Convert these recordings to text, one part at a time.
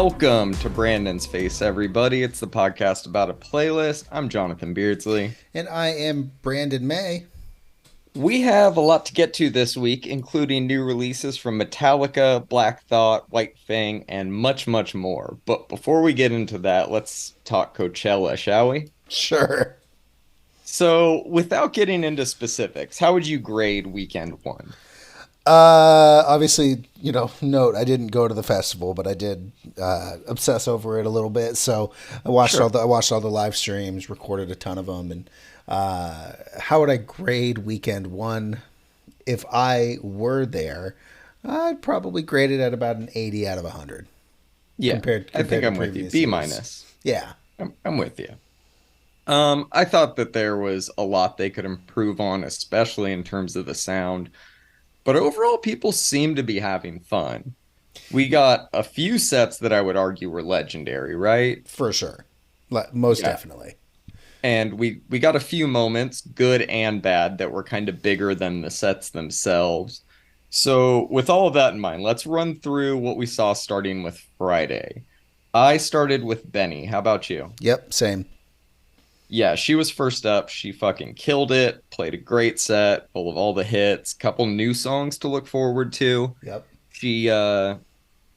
Welcome to Brandon's Face, everybody. It's the podcast about a playlist. I'm Jonathan Beardsley. And I am Brandon May. We have a lot to get to this week, including new releases from Metallica, Black Thought, Whyte Fang, and much, much more. But before we get into that, let's talk Coachella, shall we? Sure. So, without getting into specifics, how would you grade weekend one? Obviously, note I didn't go to the festival, but I did obsess over it a little bit. So I watched all the live streams, recorded a ton of them, and how would I grade weekend one? If I were there, I'd probably grade it at about an 80 out of 100. Yeah, compared I think to I'm with you. previous B years. minus. Yeah. I'm with you. I thought that there was a lot they could improve on, especially in terms of the sound. But overall, people seem to be having fun. We got a few sets that I would argue were legendary, right? For sure. Most Yeah. definitely. And we got a few moments, good and bad, that were kind of bigger than the sets themselves. So, with all of that in mind, let's run through what we saw starting with Friday. I started with Benny. How about you? Yep, same. Yeah, she was first up. She fucking killed it, played a great set, full of all the hits, couple new songs to look forward to. Yep.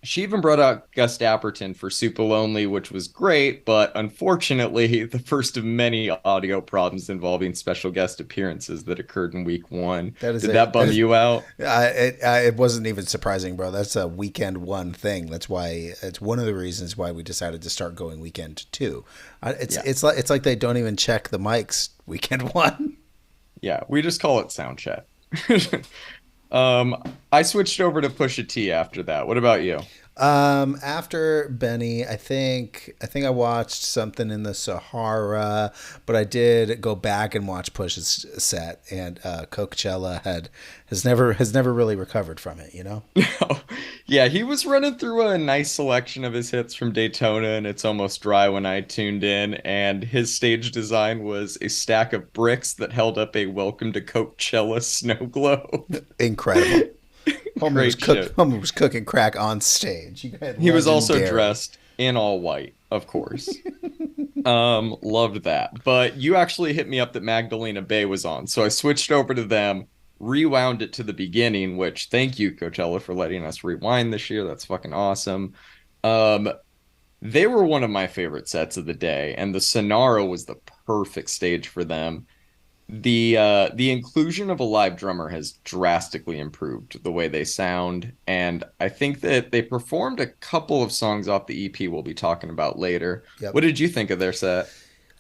She even brought out Gus Dapperton for Super Lonely, which was great, but unfortunately, the first of many audio problems involving special guest appearances that occurred in week one. Did that bum you out? It wasn't even surprising, bro. That's a weekend one thing. That's why it's one of the reasons why we decided to start going weekend two. It's like they don't even check the mics weekend one. Yeah, we just call it sound check. I switched over to Pusha T after that. What about you? After Benny, I think I watched something in the Sahara, but I did go back and watch Push's set, and Coachella has never really recovered from it, Yeah, he was running through a nice selection of his hits from Daytona, and It's Almost Dry when I tuned in, and his stage design was a stack of bricks that held up a Welcome to Coachella snow globe. Incredible. Homer Great Homer was cooking crack on stage. He was also dressed in all white, of course. Loved that. But you actually hit me up that Magdalena Bay was on, so I switched over to them, rewound it to the beginning, which thank you, Coachella, for letting us rewind this year. That's fucking awesome. They were one of my favorite sets of the day, and the Sonara was the perfect stage for them. The inclusion of a live drummer has drastically improved the way they sound, and I think that they performed a couple of songs off the EP we'll be talking about later. Yep. What did you think of their set?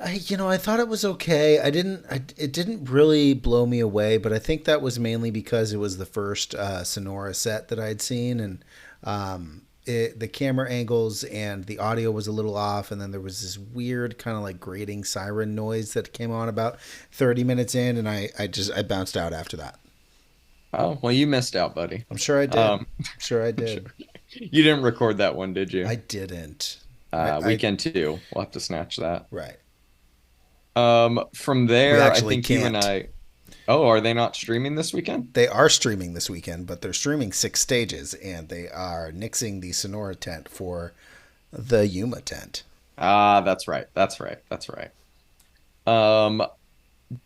I thought it was okay. It didn't really blow me away, but I think that was mainly because it was the first Sonora set that I'd seen, and the camera angles and the audio was a little off, and then there was this weird kind of like grating siren noise that came on about 30 minutes in, and I bounced out after that. Oh, well, you missed out, buddy. I'm sure I did. I'm sure I did. You didn't record that one, did you? I didn't. Weekend two. We'll have to snatch that. Right. From there, We I actually think you can't. and I. Oh, are they not streaming this weekend? They are streaming this weekend, but they're streaming 6 stages, and they are nixing the Sonora tent for the Yuma tent. Ah, that's right. That's right. That's right. Um,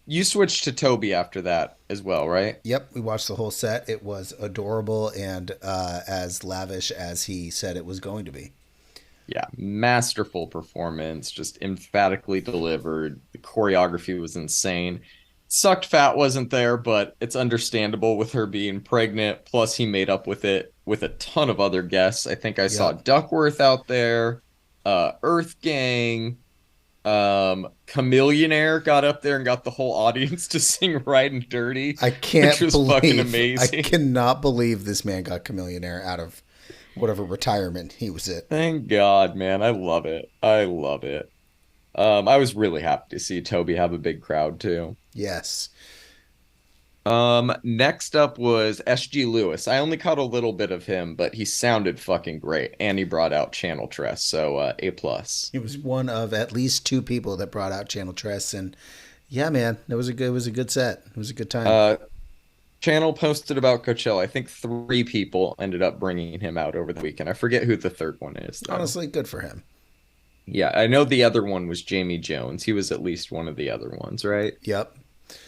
you switched to Toby after that as well, right? Yep, we watched the whole set. It was adorable and as lavish as he said it was going to be. Yeah, masterful performance, just emphatically delivered. The choreography was insane. Sucked Fat wasn't there, but it's understandable with her being pregnant. Plus, he made up with it with a ton of other guests. I think I saw Yep. Duckworth out there, Earth Gang, Chameleonaire got up there and got the whole audience to sing Riding Dirty, I can't which was fucking believe, I amazing. cannot believe this man got Chameleonaire out of whatever retirement he was at. Thank God, man. I love it. I love it. I was really happy to see Toby have a big crowd too. Yes. Next up was SG Lewis. I only caught a little bit of him, but he sounded fucking great, and he brought out Channel Tress, so A plus. He was one of at least 2 people that brought out Channel Tress, and yeah, man, it was a good set. It was a good time. Channel posted about Coachella. I think 3 people ended up bringing him out over the weekend. I forget who the third one is, though. Honestly, good for him. Yeah, I know the other one was Jamie Jones. He was at least one of the other ones, right? Yep.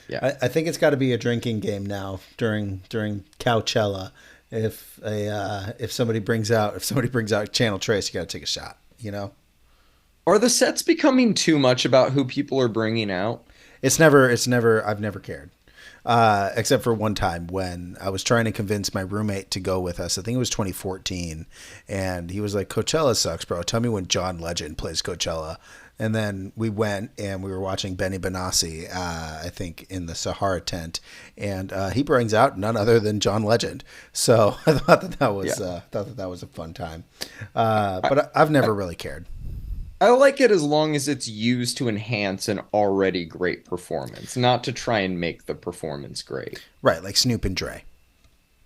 Yeah. I think it's got to be a drinking game now during Coachella. If somebody brings out Channel Trace, you got to take a shot. You know, Are the sets becoming too much about who people are bringing out? it's never I've never cared. Except for one time when I was trying to convince my roommate to go with us. I think it was 2014, and he was like, "Coachella sucks, bro. Tell me when John Legend plays Coachella." And then we went and we were watching Benny Benassi, I think, in the Sahara tent, and he brings out none other than John Legend. So I Yeah. thought that was a fun time, but I've I, never really cared. I like it as long as it's used to enhance an already great performance, not to try and make the performance great. Right, like Snoop and Dre.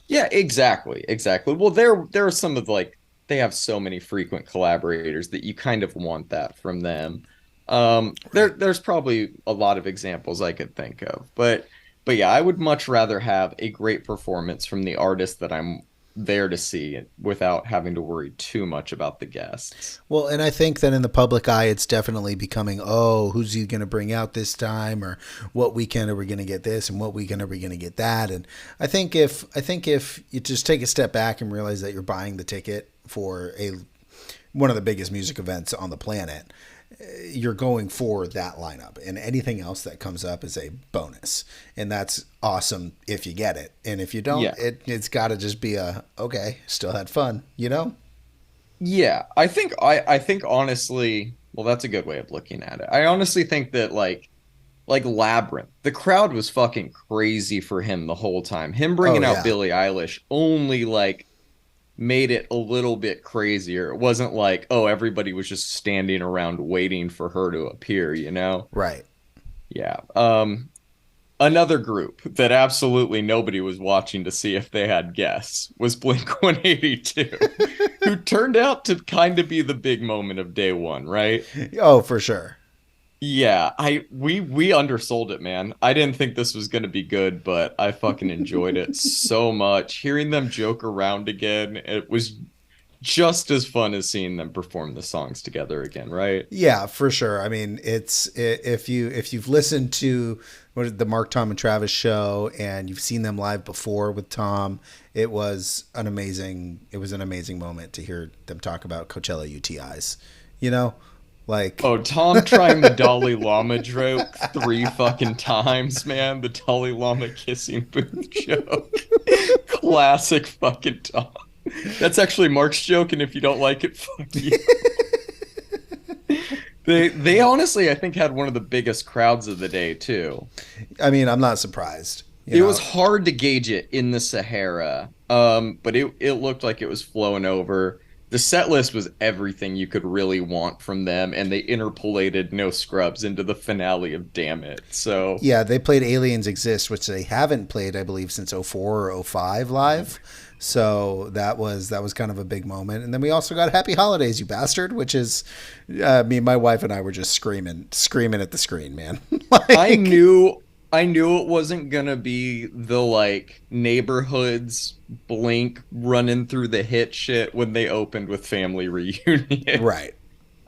Yeah, exactly, exactly. Well, there are some of like they have so many frequent collaborators that you kind of want that from them. Right. There's probably a lot of examples I could think of, but yeah, I would much rather have a great performance from the artist that I'm there to see without having to worry too much about the guests. Well, and I think that in the public eye, it's definitely becoming, oh, who's he going to bring out this time, or what weekend are we going to get this, and what weekend are we going to get that? And I think if you just take a step back and realize that you're buying the ticket for a one of the biggest music events on the planet, you're going for that lineup, and anything else that comes up is a bonus, and that's awesome if you get it, and if you don't, Yeah. it's got to just be a okay, still had fun, you know. Yeah, I think honestly, well, that's a good way of looking at it. I honestly think that like Labyrinth, the crowd was fucking crazy for him the whole time. Him Oh bringing out yeah. Billie Eilish only like made it a little bit crazier. It wasn't like, oh, everybody was just standing around waiting for her to appear, you know? Right. Yeah. Another group that absolutely nobody was watching to see if they had guests was Blink 182, who turned out to kind of be the big moment of day one, right? Oh, for sure. Yeah, we undersold it, man. I didn't think this was gonna be good, but I fucking enjoyed it so much. Hearing them joke around again, it was just as fun as seeing them perform the songs together again, right? Yeah, for sure. I mean, if you've listened to the Mark, Tom, and Travis show, and you've seen them live before with Tom, it was an amazing moment to hear them talk about Coachella UTIs. You know, like Oh, Tom trying the Dalai Lama joke 3 fucking times, man. The Dalai Lama kissing booth joke. Classic fucking Tom. That's actually Mark's joke, and if you don't like it, fuck you. They honestly, I think, had one of the biggest crowds of the day too. I mean, I'm not surprised. You It was know, hard to gauge it in the Sahara, but it looked like it was flowing over. The set list was everything you could really want from them, and they interpolated No Scrubs into the finale of Damn It. So yeah, they played Aliens Exist, which they haven't played, I believe, since '04 or '05 live. So that was kind of a big moment. And then we also got Happy Holidays, you bastard, which is me, my wife, and I were just screaming at the screen, man. I Like, knew I knew it wasn't gonna be the like neighborhoods Blink running through the hit shit when they opened with Family Reunion. right,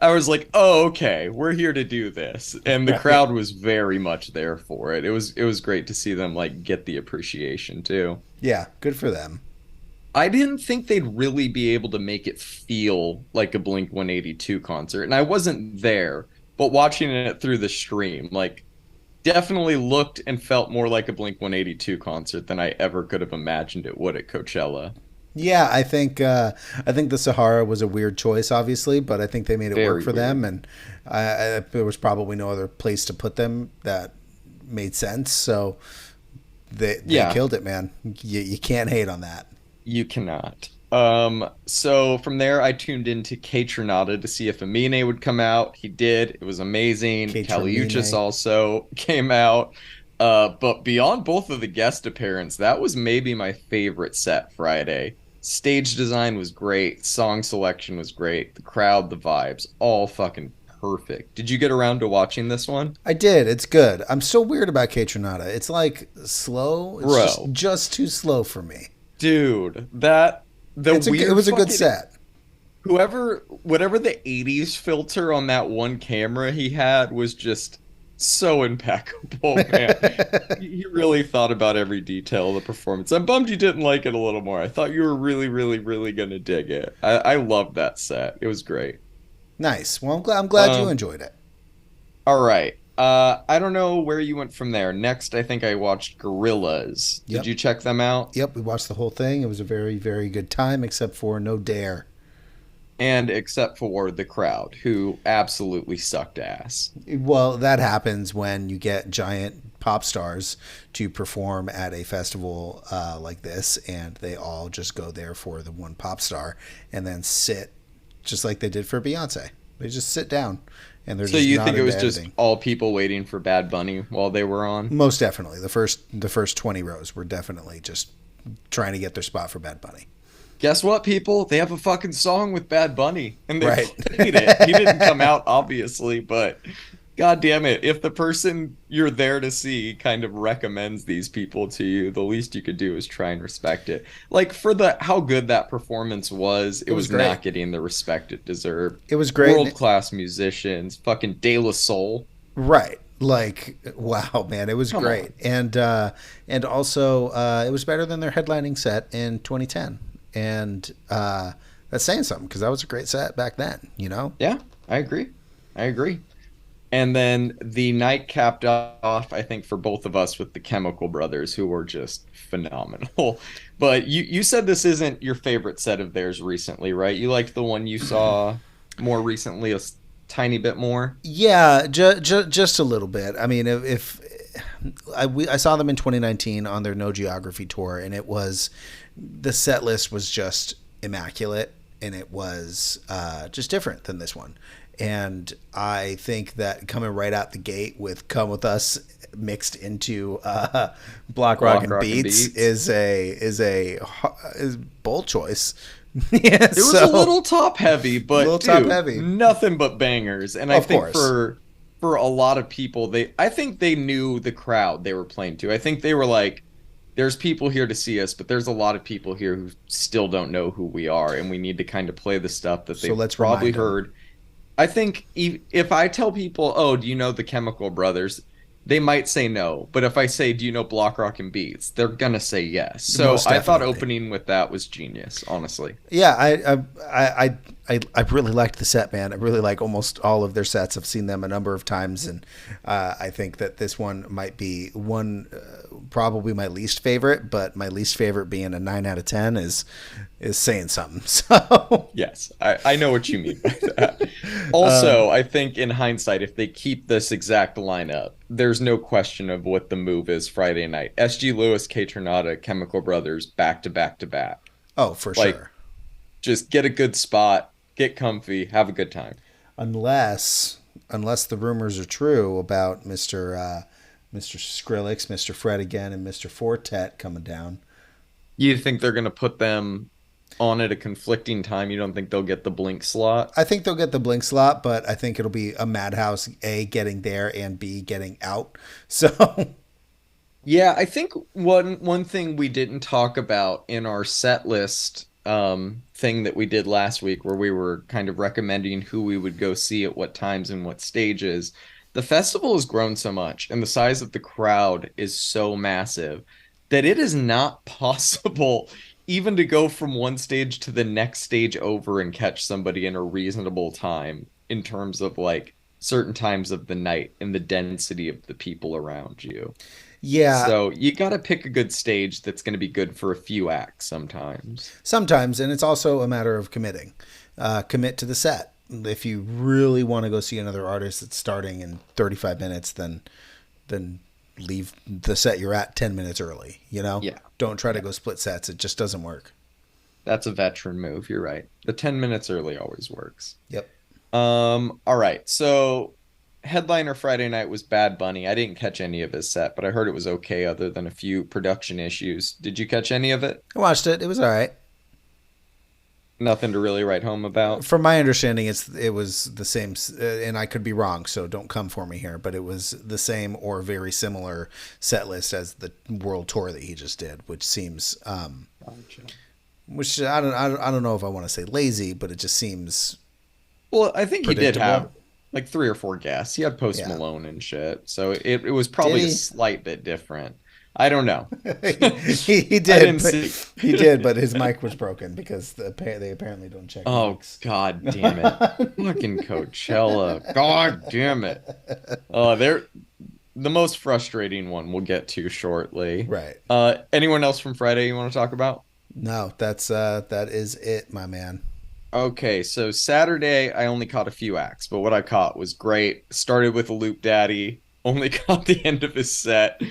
I was like, "Oh, okay, we're here to do this." And the right, crowd was very much there for it. It was great to see them like get the appreciation too. yeah, good for them. I didn't think they'd really be able to make it feel like a Blink 182 concert, and I wasn't there, but watching it through the stream, like definitely looked and felt more like a Blink 182 concert than I ever could have imagined it would at Coachella. Yeah, I think the Sahara was a weird choice, obviously, but I think they made it work Very for them, weird. and there was probably no other place to put them that made sense. So they Yeah, killed it, man. You can't hate on that. you cannot. So from there, I tuned into K Tronada to see if Amine would come out. He did. It was amazing. Kate Caliuchis Termine. also came out. But beyond both of the guest appearance, that was maybe my favorite set Friday. Stage design was great. Song selection was great. The crowd, the vibes, all fucking perfect. Did you get around to watching this one? I did. It's good. I'm so weird about Kaytranada. It's like slow. It's just Bro, just too slow for me. dude, that the It weird was a good fucking set. whatever the 80s filter on that one camera he had was just so impeccable, man. He really thought about every detail of the performance. I'm bummed you didn't like it a little more. I thought you were really, really, really gonna dig it. I loved that set. It was great. Nice. Well, I'm glad you Um, enjoyed it. all right. I don't know where you went from there. Next, I think I watched Gorillas. Did Yep. you check them out? Yep. We watched the whole thing. It was a very very good time, except for no dare. And except for the crowd, who absolutely sucked ass. Well, that happens when you get giant pop stars to perform at a festival like this, and they all just go there for the one pop star and then sit just like they did for Beyonce. They just sit down and they're So just you not think it into was just editing. all people waiting for Bad Bunny while they were on? Most definitely, the first 20 rows were definitely just trying to get their spot for Bad Bunny. Guess what, people? They have a fucking song with Bad Bunny, and they Right. played it. He didn't come out, obviously, but god damn it. If the person you're there to see kind of recommends these people to you, the least you could do is try and respect it. Like, for the how good that performance was, it It was was great. not getting the respect it deserved. It was great. World-class musicians, fucking De La Soul. Right. Like, wow, man, it was Come great. on. And also it was better than their headlining set in 2010. And that's saying something because that was a great set back then, you know? Yeah, I agree. I agree. And then the night capped off, I think, for both of us with the Chemical Brothers, who were just phenomenal. But you said this isn't your favorite set of theirs recently, right? You liked the one you saw more recently, tiny bit more. Yeah, just a little bit. I mean, if I saw them in 2019 on their No Geography tour, and it was the set list was just immaculate, and it was just different than this one. And I think that coming right out the gate with "Come with Us" mixed into Block Rock Block and Rock and Beats Beats. is bold choice. Yeah, It was a so little top heavy, a little but top dude, heavy, nothing but bangers. And I of think course. for a lot of people, I think they knew the crowd they were playing to. I think they were like, there's people here to see us, but there's a lot of people here who still don't know who we are, and we need to kind of play the stuff that So they've let's probably remind them. heard. I think if I tell people, "Oh, do you know the Chemical Brothers?" They might say no, but if I say, "Do you know Block Rock and Beats?" They're gonna say yes. So Most I thought definitely. opening with that was genius, honestly. Yeah, I really liked the set, man. I really like almost all of their sets. I've seen them a number of times, and I think that this one might be one probably my least favorite. But my least favorite being a 9 out of 10 is saying something. So Yes, I know what you mean by that. Also, I think in hindsight, if they keep this exact lineup, there's no question of what the move is Friday night. SG Lewis, K Tornado, Chemical Brothers, back to back to back. oh, for Like, sure. just get a good spot, get comfy, have a good time. Unless the rumors are true about Mr. Skrillex, Mr. Fred again, and Mr. Fortet coming down. You think they're gonna put them on at a conflicting time? You don't think they'll get the blink slot? I think they'll get the blink slot, but I think it'll be a madhouse A getting there and B getting out. So Yeah, I think one thing we didn't talk about in our set list thing that we did last week where we were kind of recommending who we would go see at what times and what stages. The festival has grown so much and the size of the crowd is so massive that it is not possible even to go from one stage to the next stage over and catch somebody in a reasonable time in terms of like certain times of the night and the density of the people around you. yeah, So you got to pick a good stage that's going to be good for a few acts sometimes. sometimes, and it's also a matter of committing. Commit to the set. If you really want to go see another artist that's starting in 35 minutes, then leave the set you're at 10 minutes early. You know, Yeah, don't try to yeah. go split sets. It just doesn't work. That's a veteran move. You're right. The 10 minutes early always works. Yep. All right. So headliner Friday night was Bad Bunny. I didn't catch any of his set, but I heard it was okay other than a few production issues. Did you catch any of it? I watched it. It was all right. Nothing to really write home about. From my understanding, it was the same, and I could be wrong, so don't come for me here. But it was the same or very similar set list as the world tour that he just did, which seems, Gotcha. which I don't know if I want to say lazy, but it just seems Well, I think he did have predictable. like three or four guests. He had Post Yeah, Malone and shit. So it was did probably a he? slight bit different. I don't know. He I did, didn't but see. he did, but his mic was broken because they apparently don't check Oh, mics. God damn it. Fucking Coachella. God damn it. They're the most frustrating one we'll get to shortly. Right. Anyone else from Friday you want to talk about? No, that is it, my man. Okay, so Saturday I only caught a few acts, but what I caught was great. Started with Loop Daddy, only caught the end of his set,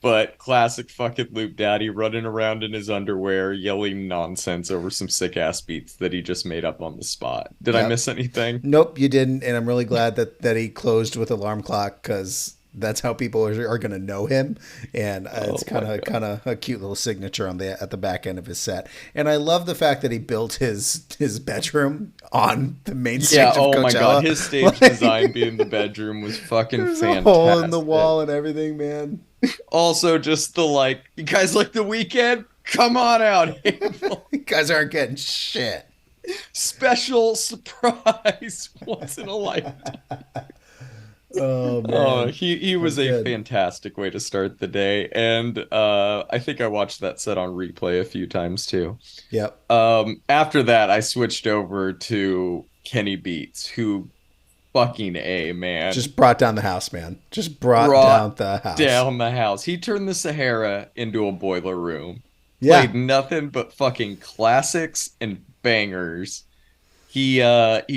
but classic fucking Loop Daddy running around in his underwear, yelling nonsense over some sick ass beats that he just made up on the spot. Did I Yep. miss anything? Nope, you didn't, and I'm really glad that he closed with Alarm Clock because that's how people are going to know him, and Oh it's my kind God. of a cute little signature on the at the back end of his set. And I love the fact that he built his bedroom on the main Yeah, stage of oh my God. Coachella. His stage design Like, being the bedroom was fucking there's a hole in the fantastic. wall and everything, man. Also, just the like, you guys like the weekend? Come on out, April. You guys aren't getting shit. Special surprise once in a lifetime. Oh Oh, man, he that's was a good. fantastic way to start the day, and I think I watched that set on replay a few times too. Yep. After that, I switched over to Kenny Beats, who fucking A man Just brought down the house, man. Just brought brought down the house. down the house. He turned the Sahara into a boiler room. Yeah. Played nothing but fucking classics and bangers. He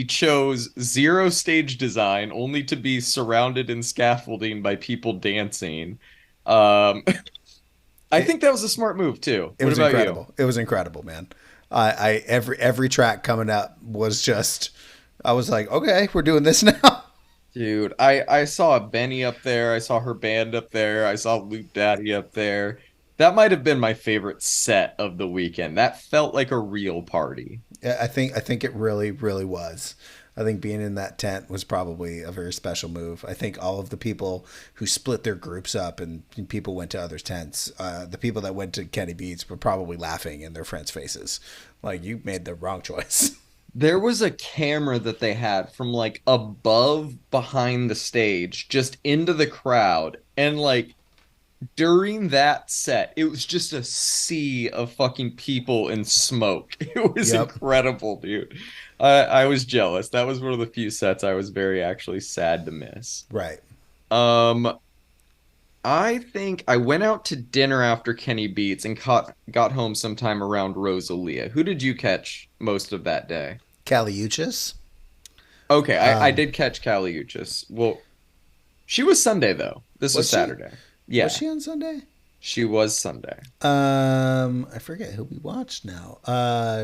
chose zero stage design only to be surrounded in scaffolding by people dancing. Um I It, think that was a smart move too. it What was about you? incredible. It was incredible, man. I every track coming up was just I was like, okay, we're doing this now. Dude, I saw Benny up there, I saw her band up there, I saw Luke Daddy up there. That might have been my favorite set of the weekend. That felt like a real party. I think it really was. I think being in that tent was probably a very special move. I think all of the people who split their groups up and people went to other tents, the people that went to Kenny Beats were probably laughing in their friends' faces, like you made the wrong choice. There was a camera that they had from like above behind the stage just into the crowd, and like during that set, it was just a sea of fucking people and smoke. It was Yep. incredible, dude. I was jealous. That was one of the few sets I was very actually sad to miss. Right. Um, I think I went out to dinner after Kenny Beats and got home sometime around Rosalia. Who did you catch most of that day? Caliuchis. Okay, I Um, did catch Caliuchis. Well, she was Sunday though. This was was she? Saturday. Was Yeah, she on Sunday? she was Sunday. I forget who we watched now.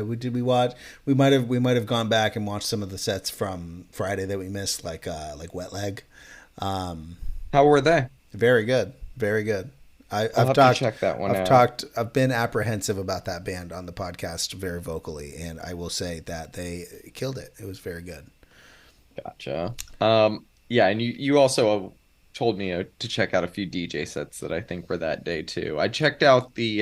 We watch? We might have gone back and watched some of the sets from Friday that we missed, like Wet Leg. Um, How were they? very good, very good. I'll have to check that one out. I've been apprehensive about that band on the podcast very vocally, and I will say that they killed it. It was very good. Gotcha. Yeah, and you also told me to check out a few DJ sets that I think were that day too. I checked out the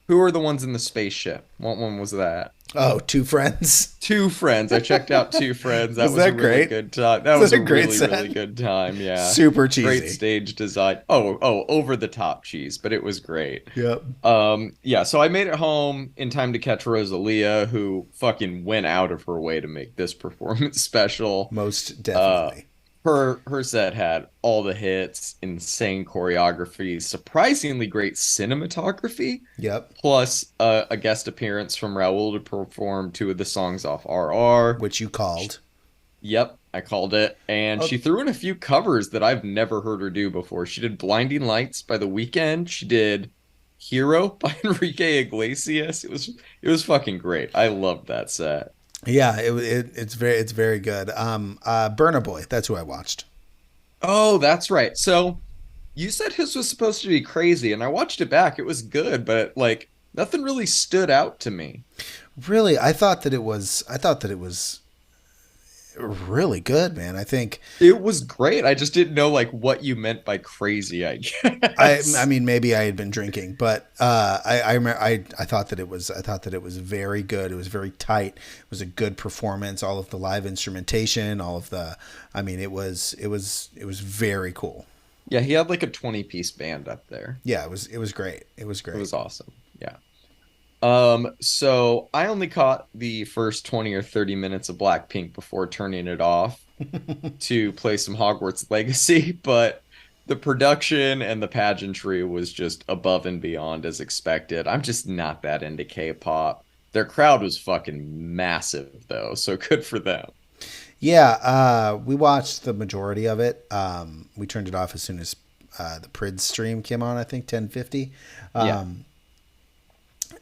who are the ones in the spaceship? What one was that? Oh, Two Friends. Two Friends. I checked out Two Friends. That Was was a that really great? good time. That Was was that a a great really set? good time. Yeah. Super Great cheesy. stage design. Oh, over the top cheese, but it was great. Yep. Yeah, so I made it home in time to catch Rosalia, who fucking went out of her way to make this performance special. Most Uh, definitely. her set had all the hits, insane choreography, surprisingly great cinematography, Yep. plus a guest appearance from Raul to perform two of the songs off RR. Which you called. Yep, I called it. And Oh, she threw in a few covers that I've never heard her do before. She did Blinding Lights by The Weeknd. She did Hero by Enrique Iglesias. It was fucking great. I loved that set. yeah, it's very good. Burna Boy, that's who I watched. Oh, that's right. So you said his was supposed to be crazy, and I watched it back. It was good, but like Nothing really stood out to me. Really, I thought that it was really good, man. I think It was great. I just didn't know like what you meant by crazy, I I guess. mean maybe I had been drinking, but I thought that it was very good. It was very tight. It was a good performance. All of the live instrumentation, all of the I mean it was very cool. Yeah, he had like a 20-piece band up there. Yeah, it was great. It was It great. was awesome. Yeah. So I only caught the first 20 or 30 minutes of Blackpink before turning it off to play some Hogwarts Legacy, but the production and the pageantry was just above and beyond as expected. I'm just not that into K-pop. Their crowd was fucking massive though, so good for them. Yeah, we watched the majority of it. We turned it off as soon as the Prids stream came on. I think 10:50. Yeah.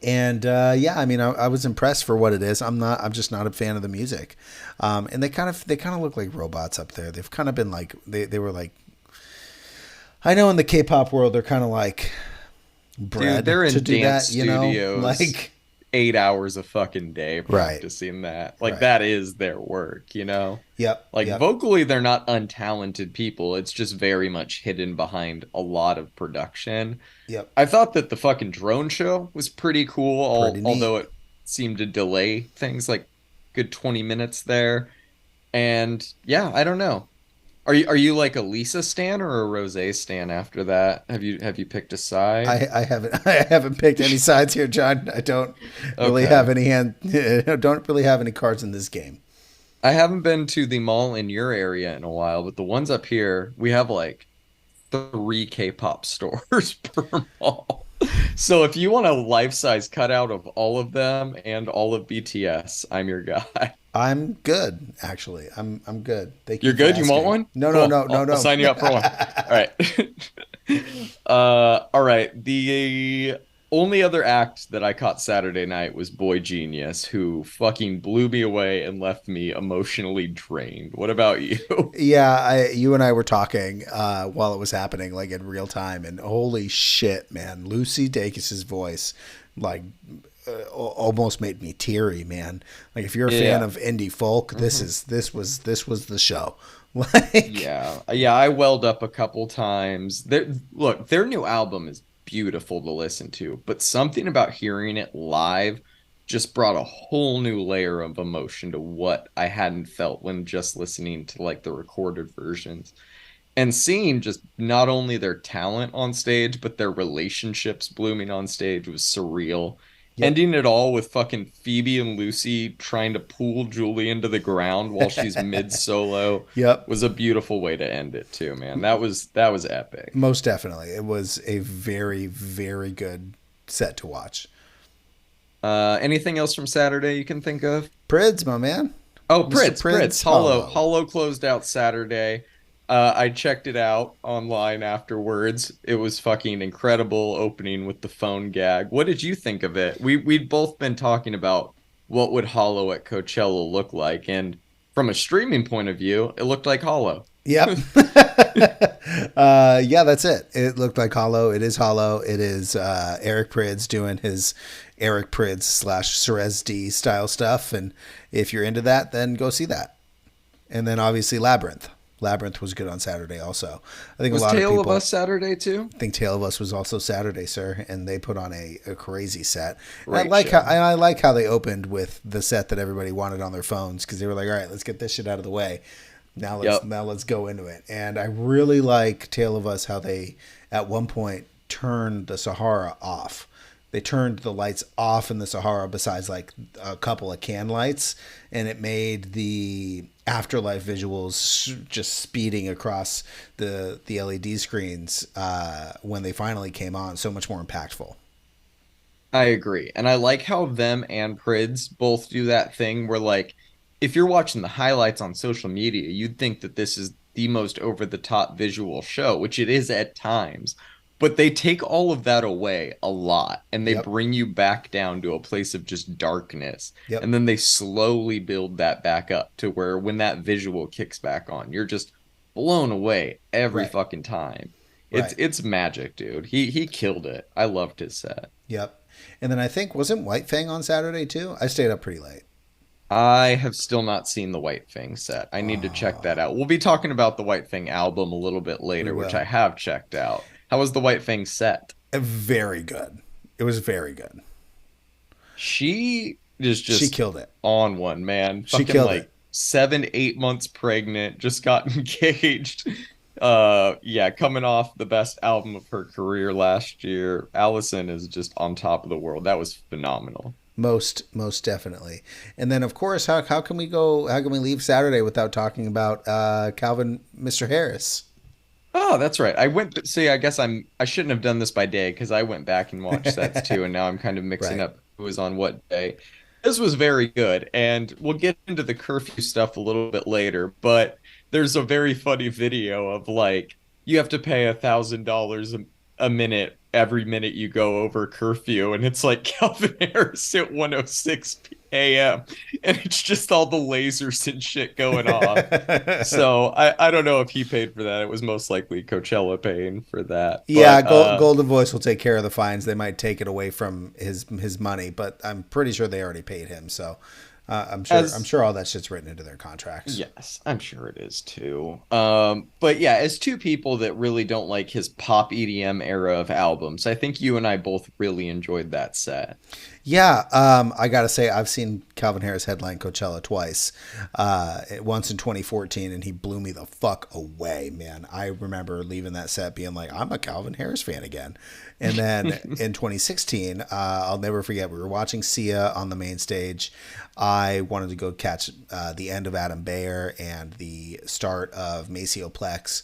And yeah, I mean, I was impressed for what it is. I'm just not a fan of the music. And they kind of look like robots up there. They've kind of been like they were like I know in the K-pop world they're kind of like Dude, bred they're to in do dance that, you know, studios like 8 hours a fucking day right, practicing that. Like right. that is their work, you know? Yep, Like yep, vocally, they're not untalented people. It's just very much hidden behind a lot of production. yep. I thought that the fucking drone show was pretty cool, Pretty although neat. it seemed to delay things like good 20 minutes there. And yeah, I don't know. Are you like a Lisa stan or a Rose stan after that? Have you picked a side? I haven't I haven't picked any sides here, John. I don't really have Okay. any hand. Don't really have any cards in this game. I haven't been to the mall in your area in a while, but the ones up here, we have like three K-pop stores per mall. So if you want a life-size cutout of all of them and all of BTS, I'm your guy. I'm good, actually. I'm good. Thank you You're for good? You want asking. one? No, no, Cool. no, no, I'll no. sign you up for one. All right. All right. The only other act that I caught Saturday night was Boy Genius, who fucking blew me away and left me emotionally drained. What about you? Yeah, you and I were talking while it was happening, like in real time, and holy shit, man, Lucy Dacus's voice, like, almost made me teary, man. Like, if you're a fan Yeah. of indie folk, Mhm. this was the show. Like, Yeah. Yeah, I welled up a couple times. Look, their new album is beautiful to listen to, but something about hearing it live just brought a whole new layer of emotion to what I hadn't felt when just listening to like the recorded versions. And seeing just not only their talent on stage, but their relationships blooming on stage was surreal. yep. Ending it all with fucking Phoebe and Lucy trying to pull Julie into the ground while she's mid solo Yep. was a beautiful way to end it too, man. That was epic. Most definitely. It was a very, very good set to watch. Anything else from Saturday you can think of? Prids, my man. Oh, Mr. Pritz, Prids Hollow. Hollow. Hollow closed out Saturday. I checked it out online afterwards. It was fucking incredible opening with the phone gag. What did you think of it? We'd both been talking about what would Hollow at Coachella look like, and from a streaming point of view, it looked like Hollow. Yep. Yeah, that's it. It looked like Hollow. It is Hollow. It is Eric Prydz doing his Eric Prydz slash Cerez D style stuff. And if you're into that, then go see that. And then obviously Labyrinth. Labyrinth was good on Saturday also. I think a Was lot of Tale of people Us Saturday too? think Tale of Us was also Saturday, sir, and they put on a crazy set. Great show. I like how they opened with the set that everybody wanted on their phones because they were like, all right, let's get this shit out of the way. Yep. Now let's go into it. And I really like Tale of Us how they at one point turned the Sahara off. They turned the lights off in the Sahara besides like a couple of can lights, and it made the afterlife visuals just speeding across the LED screens when they finally came on so much more impactful. I agree. And I like how them and Prids both do that thing where, like, if you're watching the highlights on social media, you'd think that this is the most over the top visual show, which it is at times. But they take all of that away a lot and they Yep. bring you back down to a place of just darkness. Yep. And then they slowly build that back up to where when that visual kicks back on, you're just blown away every Right. fucking time. It's Right. it's magic, dude. He killed it. I loved his set. Yep. And then I think wasn't Whyte Fang on Saturday too? I stayed up pretty late. I have still not seen the Whyte Fang set. I need to check that Oh, out. We'll be talking about the Whyte Fang album a little bit we later, which I will. have checked out. How was the Whyte Fang set? Very good. It was very good. She is She just killed it. on one, man. She Fucking killed it. like 7, 8 months pregnant, just got engaged. Yeah, coming off the best album of her career last year. Allison is just on top of the world. That was phenomenal. Most definitely. And then of course, how can we go? How can we leave Saturday without talking about Calvin, Mr. Harris? Oh, that's right. See, I guess I shouldn't have done this by day because I went back and watched sets too, and now I'm kind of mixing Right. up who was on what day. This was very good, and we'll get into the curfew stuff a little bit later, but there's a very funny video of like you have to pay $1,000 a minute every minute you go over curfew, and it's like Calvin Harris at 1:06 a.m. and it's just all the lasers and shit going off. So I don't know if he paid for that. It was most likely Coachella paying for that. Yeah, But Golden Voice will take care of the fines. They might take it away from his money, but I'm pretty sure they already paid him. So I'm as sure all that shit's written into their contracts. yes, I'm sure it is too. But yeah, as two people that really don't like his pop EDM era of albums, I think you and I both really enjoyed that set. Yeah, I gotta say I've seen Calvin Harris headline Coachella twice. Once in 2014, and he blew me the fuck away, man. I remember leaving that set being like, I'm a Calvin Harris fan again. And then in 2016, I'll never forget. We were watching Sia on the main stage. I wanted to go catch the end of Adam Beyer and the start of Maceo Plex.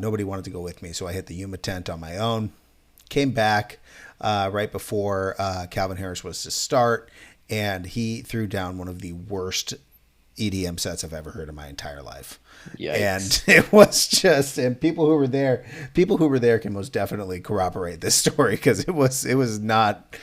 Nobody wanted to go with me, so I hit the Yuma tent on my own. Came back right before Calvin Harris was to start, and he threw down one of the worst EDM sets I've ever heard in my entire life. And Yikes. it was just, and people who were there can most definitely corroborate this story because it was not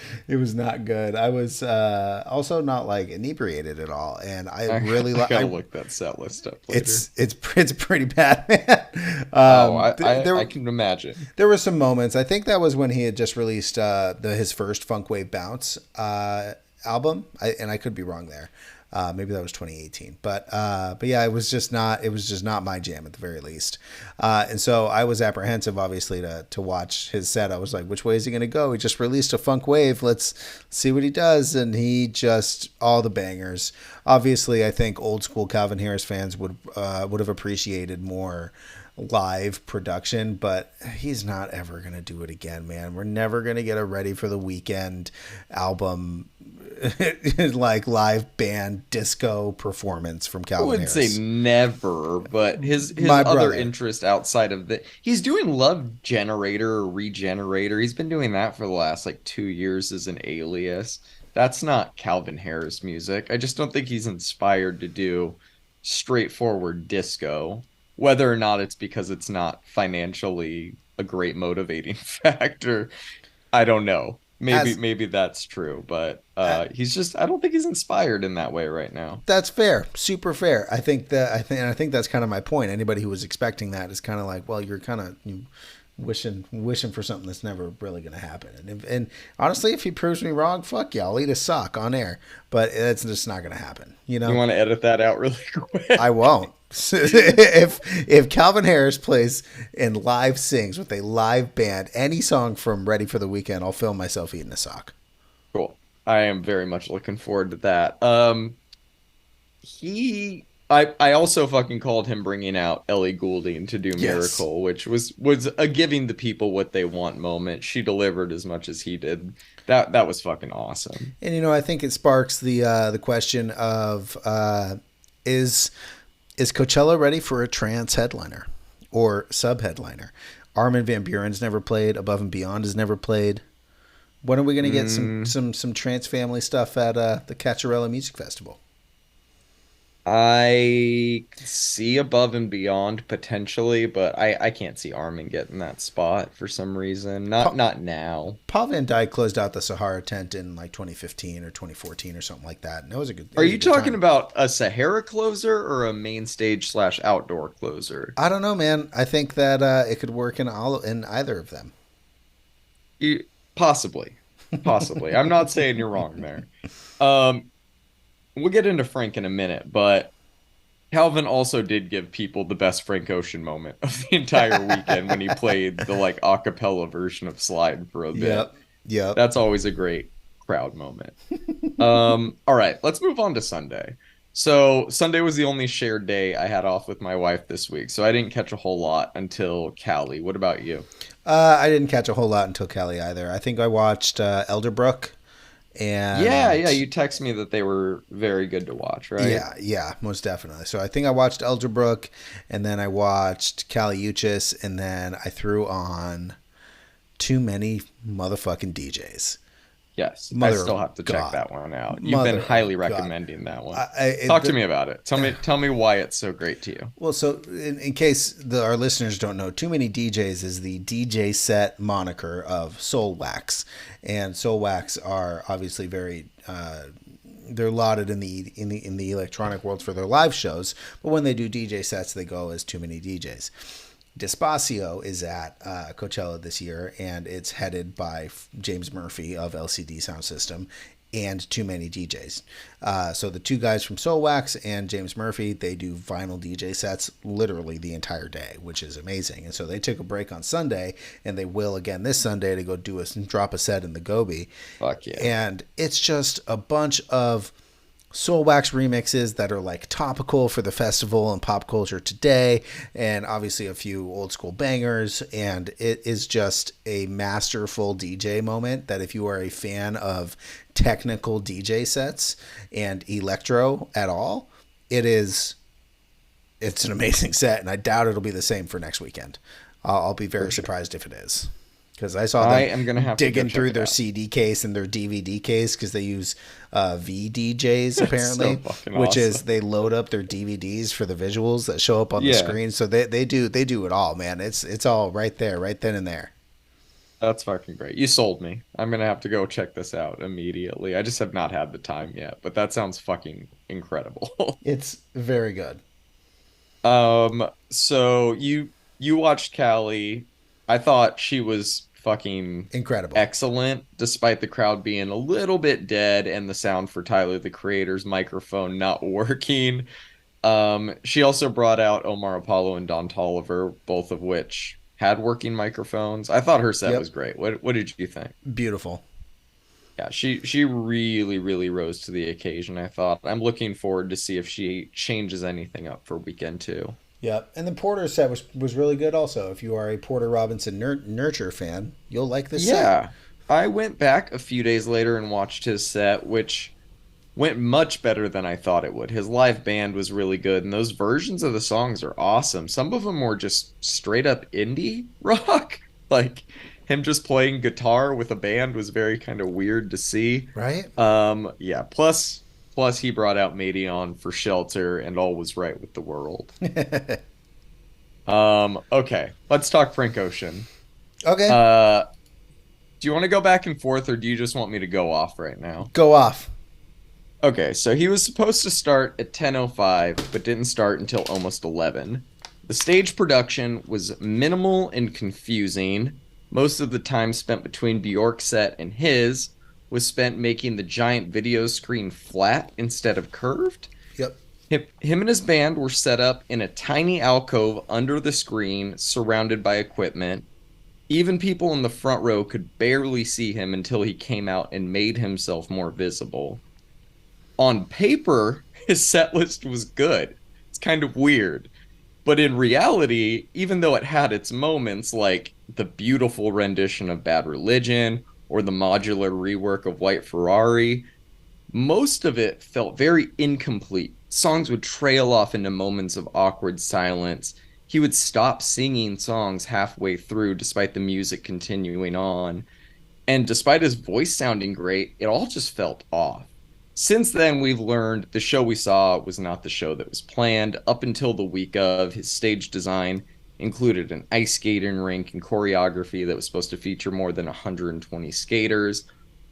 good. I was also not like inebriated at all, and I really I like. gotta look that set list up later. It's pretty bad, man. Oh, I can imagine. There were some moments. I think that was when he had just released his first Funk Wave Bounce album, and I could be wrong there. Maybe that was 2018, but yeah, it was just not my jam at the very least. And so I was apprehensive, obviously, to watch his set. I was like, which way is he going to go? He just released a Funk Wave. Let's see what he does. And he just all the bangers. Obviously, I think old school Calvin Harris fans would have appreciated more live production, but he's not ever going to do it again, man. We're never going to get a Ready for the Weekend album like live band disco performance from I Calvin would say Harris. never, but his My other brother. interest outside of that, he's doing Love Generator or Regenerator. He's been doing that for the last like 2 years as an alias. That's not Calvin Harris music. I just don't think he's inspired to do straightforward disco, whether or not it's because it's not financially a great motivating factor. I don't know. Maybe As maybe that's true, but uh, he's just I don't think he's inspired in that way right now. that's fair, super fair. I think that's kind of my point. Anybody who was expecting that is kind of like, well, you're kind of wishing for something that's never really going to happen. And honestly, if he proves me wrong, fuck yeah, I'll eat a sock on air. But it's just not going to happen. You You know, want to edit that out really quick? I won't. If Calvin Harris plays and live sings with a live band any song from Ready for the Weekend, I'll film myself eating a sock. Cool. I am very much looking forward to that. I also fucking called him bringing out Ellie Goulding to do Yes. Miracle, which was a giving the people what they want moment. She delivered as much as he did. That was fucking awesome. And I think it sparks the question of is Coachella ready for a trance headliner or sub headliner? Armin van Buren's never played. Above and Beyond has never played. When are we going to get Mm, some trance family stuff at the Coachella Music Festival? I could see above and beyond potentially, but I can't see Armin getting that spot for some reason. Paul, Not now. Paul Van Dyke closed out the Sahara tent in like 2015 or 2014 or something like that, and it Are was a you good talking time. about a Sahara closer or a main stage slash outdoor closer? I don't know, man. I think that it could work in either of them. You, possibly, possibly. I'm not saying you're wrong there. Um, we'll get into Frank in a minute, but Calvin also did give people the best Frank Ocean moment of the entire weekend when he played the like a cappella version of Slide for a bit. Yep. Yep. That's always a great crowd moment. All right, let's move on to Sunday. So Sunday was the only shared day I had off with my wife this week, so I didn't catch a whole lot until Cali. What about you? I didn't catch a whole lot until Kelly either. I think I watched Elderbrook Yeah, yeah, and you text me that they were very good to watch, right? yeah, yeah, most definitely. So I think I watched Elderbrook, and then I watched Kali Uchis, and then I threw on too many motherfucking DJs. Yes, I Mother still of have to check God. that one out. You've been Mother of highly God. recommending that one. I, Talk to the, me about it. Tell me why it's so great to you. well, so in case our listeners don't know, Too Many DJs is the DJ set moniker of Soul Wax, and Soul Wax are obviously very. They're lauded in the electronic world for their live shows, but when they do DJ sets, they go as Too Many DJs. Despacio is at Coachella this year, and it's headed by James Murphy of LCD Sound System and Too Many DJs. So the two guys from Soulwax and James Murphy, they do vinyl DJ sets literally the entire day, which is amazing. And so they took a break on Sunday, and they will again this Sunday to go drop a set in the Gobi. Fuck yeah. And it's just a bunch of Soulwax remixes that are like topical for the festival and pop culture today, and obviously a few old school bangers. And it is just a masterful DJ moment that if you are a fan of technical DJ sets and electro at all, it's an amazing set, and I doubt it'll be the same for next weekend. I'll be very For sure. surprised if it is, because I saw I them am gonna have to go digging check through it their out. CD case and their DVD case because they use VDJs It's so apparently, fucking which is awesome. they load up their DVDs for the visuals that show up on the Yeah, screen. So they do it all, man. It's all right there, right then and there. that's fucking great. You sold me. I'm gonna have to go check this out immediately. I just have not had the time yet, but that sounds fucking incredible. It's very good, So you watched Callie. I thought she was fucking incredible. excellent, despite the crowd being a little bit dead and the sound for Tyler the Creator's microphone not working. She also brought out Omar Apollo and Don Tolliver, both of which had working microphones. I thought her set was Yep, great. What did you think? beautiful. Yeah, she really rose to the occasion, I thought. I'm looking forward to see if she changes anything up for weekend two. Yep, and the Porter set was really good. Also, if you are a Porter Robinson Nurture fan, you'll like this set. Yeah, I went back a few days later and watched his set, which went much better than I thought it would. His live band was really good, and those versions of the songs are awesome. Some of them were just straight up indie rock. Like him just playing guitar with a band was very kind of weird to see. Right? Yeah, plus he brought out Madeon for Shelter and All Was Right with the World. Okay, let's talk Frank Ocean. Okay, Uh, do you want to go back and forth or do you just want me to go off right now? go off. Okay, so he was supposed to start at 10:05, but didn't start until almost 11. The stage production was minimal and confusing. Most of the time spent between Bjork's set and his was spent making the giant video screen flat instead of curved. Yep. Him and his band were set up in a tiny alcove under the screen, surrounded by equipment. Even people in the front row could barely see him until he came out and made himself more visible. On paper, his set list was good. It's kind of weird. But in reality, even though it had its moments, like the beautiful rendition of Bad Religion or the modular rework of White Ferrari, most of it felt very incomplete. Songs would trail off into moments of awkward silence. He would stop singing songs halfway through despite the music continuing on. And despite his voice sounding great, it all just felt off. Since then, we've learned the show we saw was not the show that was planned. Up until the week of, his stage design included an ice skating rink and choreography that was supposed to feature more than 120 skaters.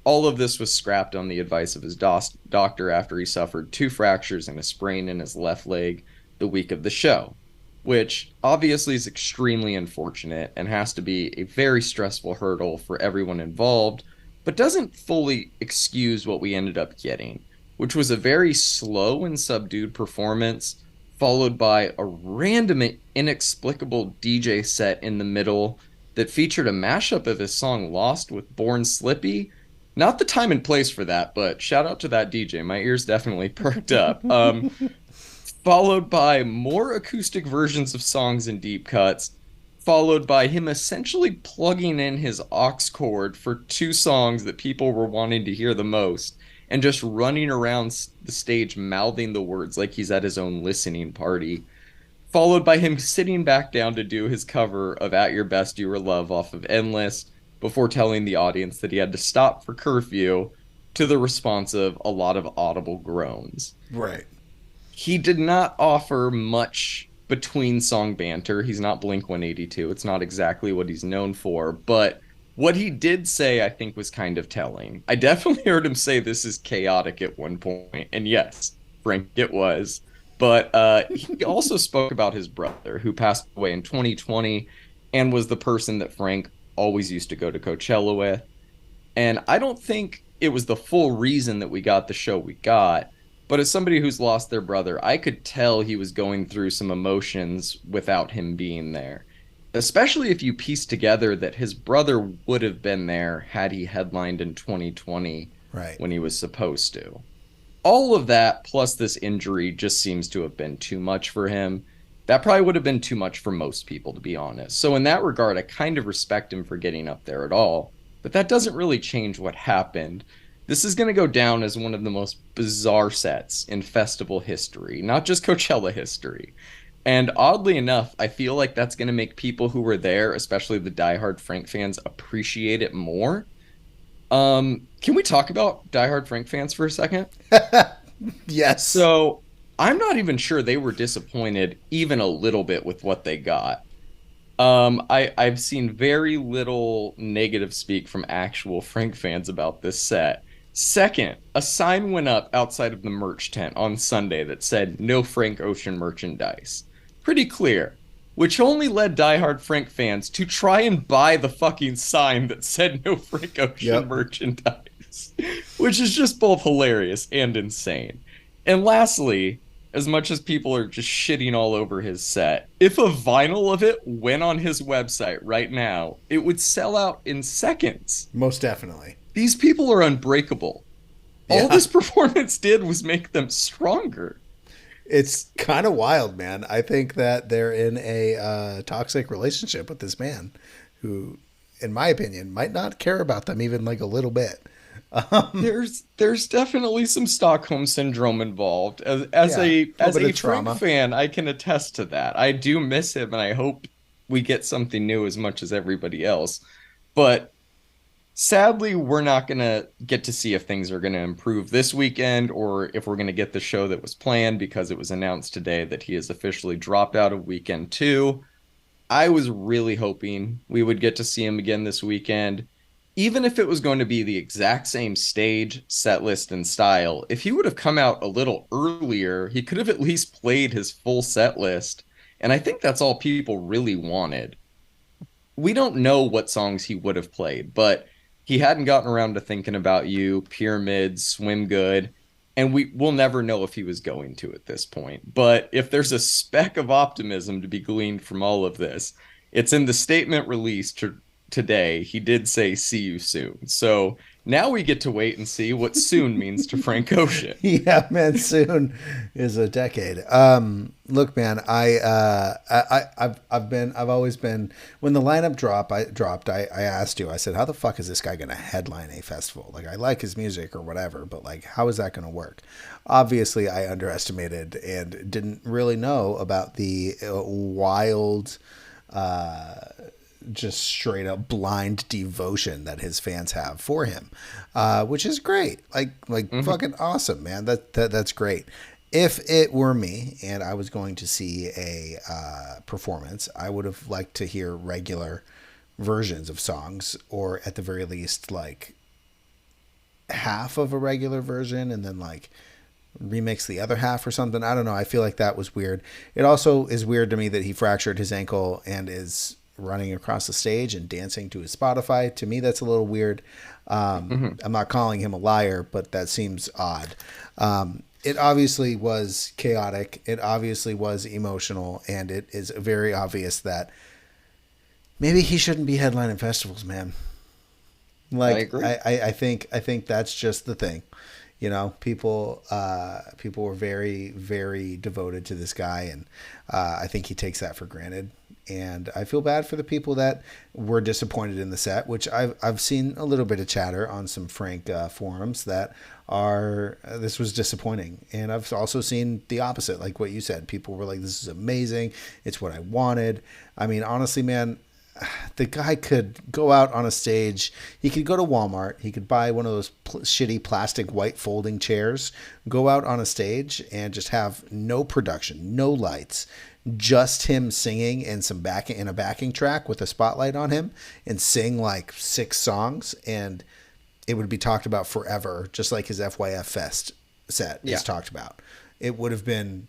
All of this was scrapped on the advice of his doctor after he suffered two fractures and a sprain in his left leg the week of the show, which obviously is extremely unfortunate and has to be a very stressful hurdle for everyone involved, but doesn't fully excuse what we ended up getting, which was a very slow and subdued performance, followed by a random, inexplicable DJ set in the middle that featured a mashup of his song Lost with Born Slippy. Not the time and place for that, but shout out to that DJ. My ears definitely perked up. Followed by more acoustic versions of songs and deep cuts, followed by him essentially plugging in his aux cord for two songs that people were wanting to hear the most, and just running around the stage mouthing the words like he's at his own listening party, followed by him sitting back down to do his cover of At Your Best You Were Love off of Endless, before telling the audience that he had to stop for curfew, to the response of a lot of audible groans. Right. He did not offer much between song banter. He's not Blink 182. It's not exactly what he's known for. But what he did say, I think, was kind of telling. I definitely heard him say this is chaotic at one point. And yes, Frank, it was. But he also spoke about his brother, who passed away in 2020 and was the person that Frank always used to go to Coachella with. And I don't think it was the full reason that we got the show we got. But as somebody who's lost their brother, I could tell he was going through some emotions without him being there. Especially if you piece together that his brother would have been there had he headlined in 2020 Right. when he was supposed to. All of that, plus this injury, just seems to have been too much for him. That probably would have been too much for most people, to be honest. So in that regard, I kind of respect him for getting up there at all. But that doesn't really change what happened. This is going to go down as one of the most bizarre sets in festival history, not just Coachella history. And oddly enough, I feel like that's going to make people who were there, especially the diehard Frank fans, appreciate it more. Can we talk about diehard Frank fans for a second? Yes. So I'm not even sure they were disappointed even a little bit with what they got. I've seen very little negative speak from actual Frank fans about this set. Second, a sign went up outside of the merch tent on Sunday that said no Frank Ocean merchandise. Pretty clear. Which only led diehard Frank fans to try and buy the fucking sign that said no Frank Ocean merchandise. Which is just both hilarious and insane. And lastly, as much as people are just shitting all over his set, if a vinyl of it went on his website right now, it would sell out in seconds. Most definitely. These people are unbreakable. Yeah. All this performance did was make them stronger. It's kind of wild, man. I think that they're in a toxic relationship with this man who, in my opinion, might not care about them even like a little bit. There's definitely some Stockholm syndrome involved. As a Frank fan, I can attest to that. I do miss him, and I hope we get something new as much as everybody else. But sadly, we're not going to get to see if things are going to improve this weekend or if we're going to get the show that was planned, because it was announced today that he has officially dropped out of weekend 2. I was really hoping we would get to see him again this weekend. Even if it was going to be the exact same stage, set list, and style, if he would have come out a little earlier, he could have at least played his full set list. And I think that's all people really wanted. We don't know what songs he would have played, but he hadn't gotten around to Thinking About You, Pyramid, Swim Good, and we'll never know if he was going to at this point. But if there's a speck of optimism to be gleaned from all of this, it's in the statement released today. He did say, "See you soon." So now we get to wait and see what soon means to Frank Ocean. Yeah, man, soon is a decade. Look, man, I've always been, when the lineup dropped, I asked you, I said, how the fuck is this guy going to headline a festival? Like, I like his music or whatever, but like, how is that going to work? Obviously, I underestimated and didn't really know about the wild, just straight up blind devotion that his fans have for him, which is great. Like Hmm. fucking awesome, man. That's great. If it were me and I was going to see a performance, I would have liked to hear regular versions of songs, or at the very least, like half of a regular version, and then like remix the other half or something. I don't know. I feel like that was weird. It also is weird to me that he fractured his ankle and is running across the stage and dancing to his Spotify. To me, that's a little weird. Hmm. I'm not calling him a liar, but that seems odd. It obviously was chaotic. It obviously was emotional, and it is very obvious that maybe he shouldn't be headlining festivals, man. I Like agree. I think that's just the thing. You know, people were very very devoted to this guy, and I think he takes that for granted. And I feel bad for the people that were disappointed in the set, which I've seen a little bit of chatter on some Frank forums that are this was disappointing, and I've also seen the opposite, like what you said. People were like, "This is amazing. It's what I wanted." I mean, honestly, man, the guy could go out on a stage. He could go to Walmart. He could buy one of those shitty plastic white folding chairs, go out on a stage and just have no production, no lights, just him singing and some backing in a backing track with a spotlight on him, and sing like 6 songs, and it would be talked about forever, just like his FYF Fest set is Yeah. talked about. It would have been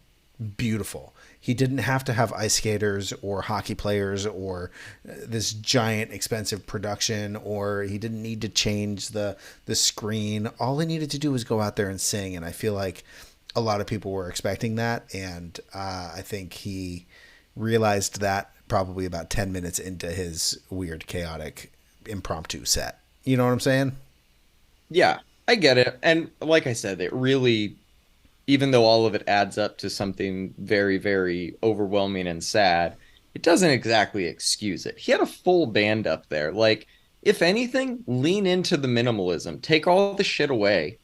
beautiful. He didn't have to have ice skaters or hockey players or this giant expensive production, or he didn't need to change the screen. All he needed to do was go out there and sing, and I feel like a lot of people were expecting that, and I think he realized that probably about 10 minutes into his weird, chaotic, impromptu set. You know what I'm saying? Yeah, I get it. And like I said, it really, even though all of it adds up to something very, very overwhelming and sad, it doesn't exactly excuse it. He had a full band up there. Like, if anything, lean into the minimalism, take all the shit away,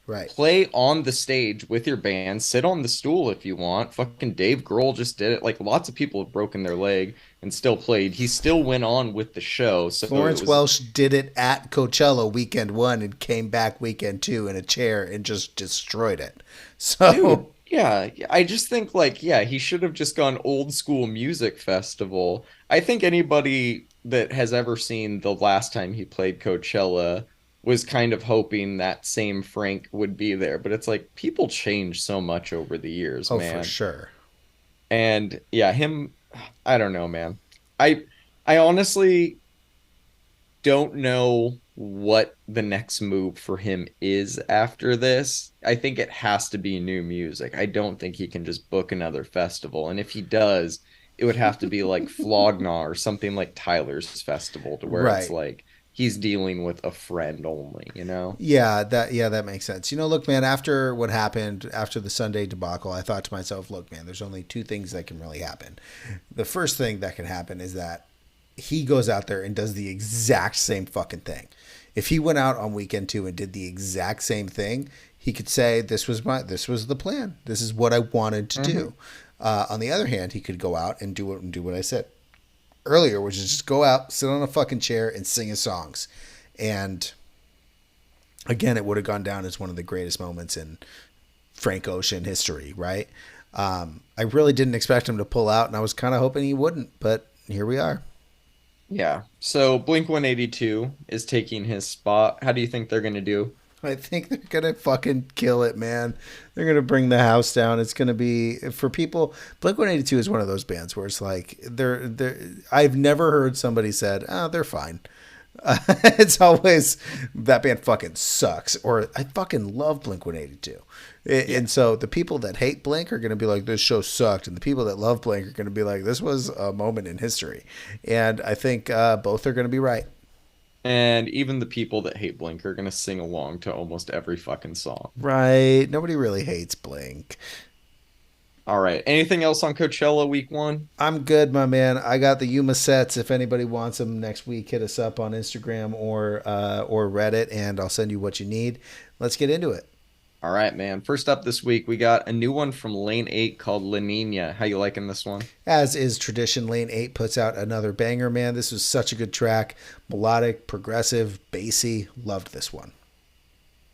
Right. play on the stage with your band, sit on the stool if you want. Fucking Dave Grohl just did it. Like, lots of people have broken their leg and still played. He still went on with the show. So it Florence was, Welsh did it at Coachella weekend 1 and came back weekend 2 in a chair and just destroyed it. dude, So, yeah, I just think like, yeah, he should have just gone old school music festival. I think anybody that has ever seen the last time he played Coachella was kind of hoping that same Frank would be there, but it's like people change so much over the years, oh, for man. sure. And yeah, him, I don't know, man. I I honestly don't know what the next move for him is after this. I think it has to be new music. I don't think he can just book another festival. And if he does, it would have to be like Flognaw or something like Tyler's festival to where it's Right. like he's dealing with a friend only, you know? Yeah, that makes sense. You know, look, man, after what happened after the Sunday debacle, I thought to myself, look, man, there's only 2 things that can really happen. The first thing that can happen is that he goes out there and does the exact same fucking thing. If he went out on weekend 2 and did the exact same thing, he could say this was the plan. This is what I wanted to Hmm. do. On the other hand, he could go out and do what I said earlier, which is just go out, sit on a fucking chair, and sing his songs. And again, it would have gone down as one of the greatest moments in Frank Ocean history, right? I really didn't expect him to pull out, and I was kind of hoping he wouldn't, but here we are. Yeah. So Blink 182 is taking his spot. How do you think they're going to do? I think they're gonna fucking kill it, man. They're gonna bring the house down. It's gonna be for people. Blink 182 is one of those bands where it's like they're. I've never heard somebody said, "Oh, they're fine." It's always that band fucking sucks, or I fucking love Blink 182. Yeah. And so the people that hate Blink are going to be like, this show sucked. And the people that love Blink are going to be like, this was a moment in history. And I think both are going to be right. And even the people that hate Blink are going to sing along to almost every fucking song. Right. Nobody really hates Blink. All right. Anything else on Coachella week one? I'm good, my man. I got the Yuma sets. If anybody wants them next week, hit us up on Instagram or Reddit, and I'll send you what you need. Let's get into it. All right, man. First up this week, we got a new one from Lane 8 called La Nina. How you liking this one? As is tradition, Lane 8 puts out another banger, man. This was such a good track. Melodic, progressive, bassy. Loved this one.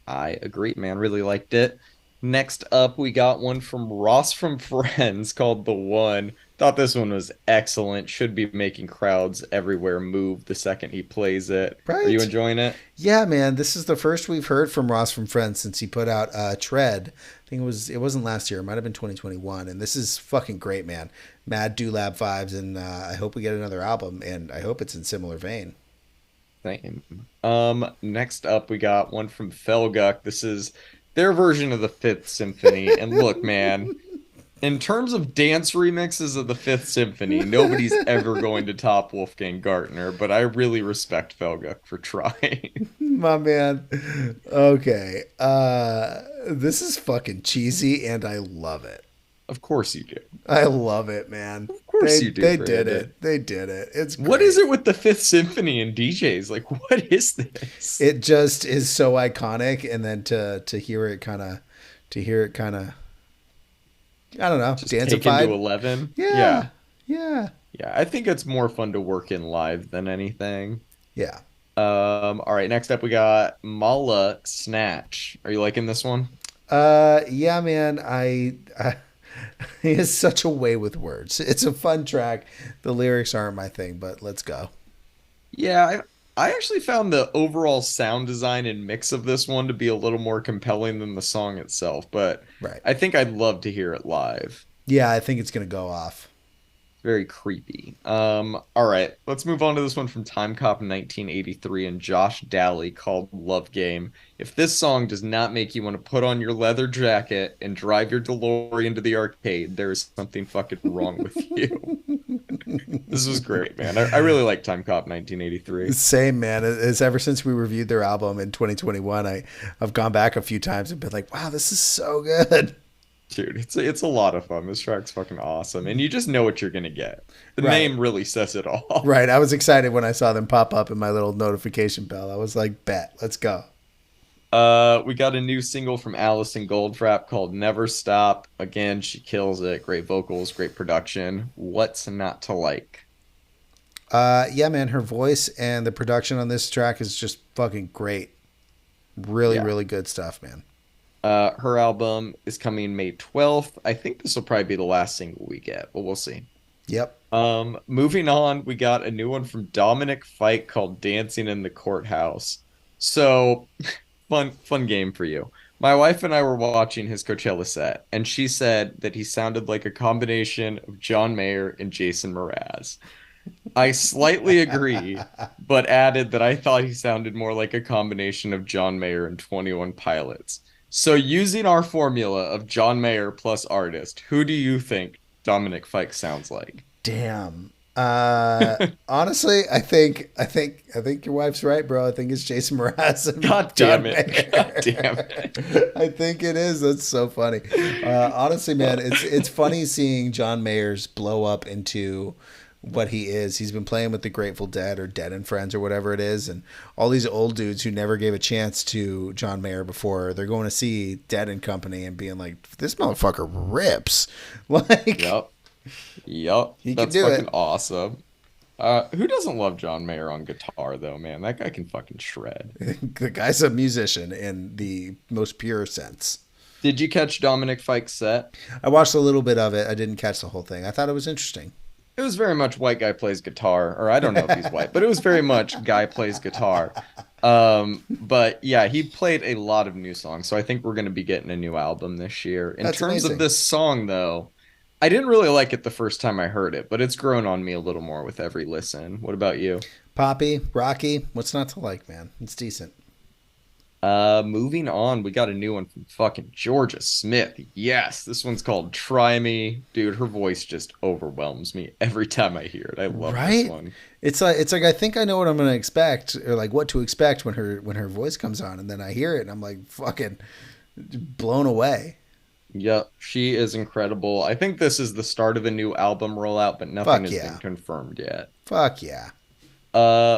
I agree, man. Really liked it. Next up, we got one from Ross from Friends called The One. Thought this one was excellent. Should be making crowds everywhere move the second he plays it. Are you Right? enjoying it? Yeah, man. This is the first we've heard from Ross from Friends since he put out Tread. I think it wasn't last year. It might have been 2021. And this is fucking great, man. Mad Lab vibes, and I hope we get another album, and I hope it's in similar vein. Same. Next up, we got one from Felguk. This is their version of the Fifth Symphony. And look, man, in terms of dance remixes of the Fifth Symphony, nobody's ever going to top Wolfgang Gartner, but I really respect Felguk for trying. My man. Okay. This is fucking cheesy, and I love it. Of course you do. I love it, man. Of course you do, They did Brandon. it. They did it. It's What great. is it with the Fifth Symphony and DJs? Like, what is this? It just is so iconic, and then to hear it kind of I don't know, Just taken to danceified. 11? Yeah, Yeah. yeah, Yeah. I think it's more fun to work in live than anything. yeah. All right, next up we got Mala Snatch. Are you liking this one? Yeah, man. He has such a way with words. It's a fun track. The lyrics aren't my thing, but let's go. Yeah, I actually found the overall sound design and mix of this one to be a little more compelling than the song itself, but Right. I think I'd love to hear it live. Yeah, I think it's gonna go off. Very creepy. All right, let's move on to this one from Time Cop 1983 and Josh Daly called Love Game. If this song does not make you want to put on your leather jacket and drive your DeLorean to the arcade, there is something fucking wrong with you. This was great, man. I really like Time Cop 1983. Same, man. It's ever since we reviewed their album in 2021. I've gone back a few times and been like, wow, this is so good. Dude, it's a lot of fun. This track's fucking awesome, and you just know what you're gonna get. The Right. name really says it all. Right. I was excited when I saw them pop up in my little notification bell. I was like, bet, let's go. We got a new single from Alison Goldfrapp called Never Stop. Again, she kills it. Great vocals, great production. What's not to like? Yeah, man, her voice and the production on this track is just fucking great. Really, Yeah. really good stuff, man. Her album is coming May 12th. I think this will probably be the last single we get, but we'll see. Yep. Moving on, we got a new one from Dominic Fike called Dancing in the Courthouse. So, fun game for you. My wife and I were watching his Coachella set, and she said that he sounded like a combination of John Mayer and Jason Mraz. I slightly agree, but added that I thought he sounded more like a combination of John Mayer and 21 Pilots. So, using our formula of John Mayer plus artist, who do you think Dominic Fike sounds like? Damn. Honestly, I think your wife's right, bro. I think it's Jason Mraz and God John damn it. God damn it. Mayer. I think it is. That's so funny. Honestly, man, it's funny seeing John Mayer's blow up into what he is. He's been playing with the Grateful Dead or Dead and Friends or whatever it is, and all these old dudes who never gave a chance to John Mayer before, they're going to see Dead and Company and being like, this motherfucker rips. Like, Yep. Yep. he can That's do fucking it. awesome. Who doesn't love John Mayer on guitar though, man? That guy can fucking shred. The guy's a musician in the most pure sense. Did you catch Dominic Fike's set? I watched a little bit of it. I didn't catch the whole thing. I thought it was interesting. It was very much white guy plays guitar, or I don't know if he's white, but it was very much guy plays guitar. But yeah, he played a lot of new songs, so I think we're going to be getting a new album this year. In That's terms of amazing. this song, though, I didn't really like it the first time I heard it, but it's grown on me a little more with every listen. What about you? Poppy, Rocky, what's not to like, man? It's decent. Moving on, we got a new one from fucking Georgia Smith. Yes, this one's called Try Me. Dude, her voice just overwhelms me every time I hear it. I love this Right? one. It's like I think I know what I'm gonna expect or like what to expect when her voice comes on, and then I hear it and I'm like fucking blown away. Yep, she is incredible. I think this is the start of a new album rollout, but nothing Fuck has yeah. been confirmed yet. Fuck yeah.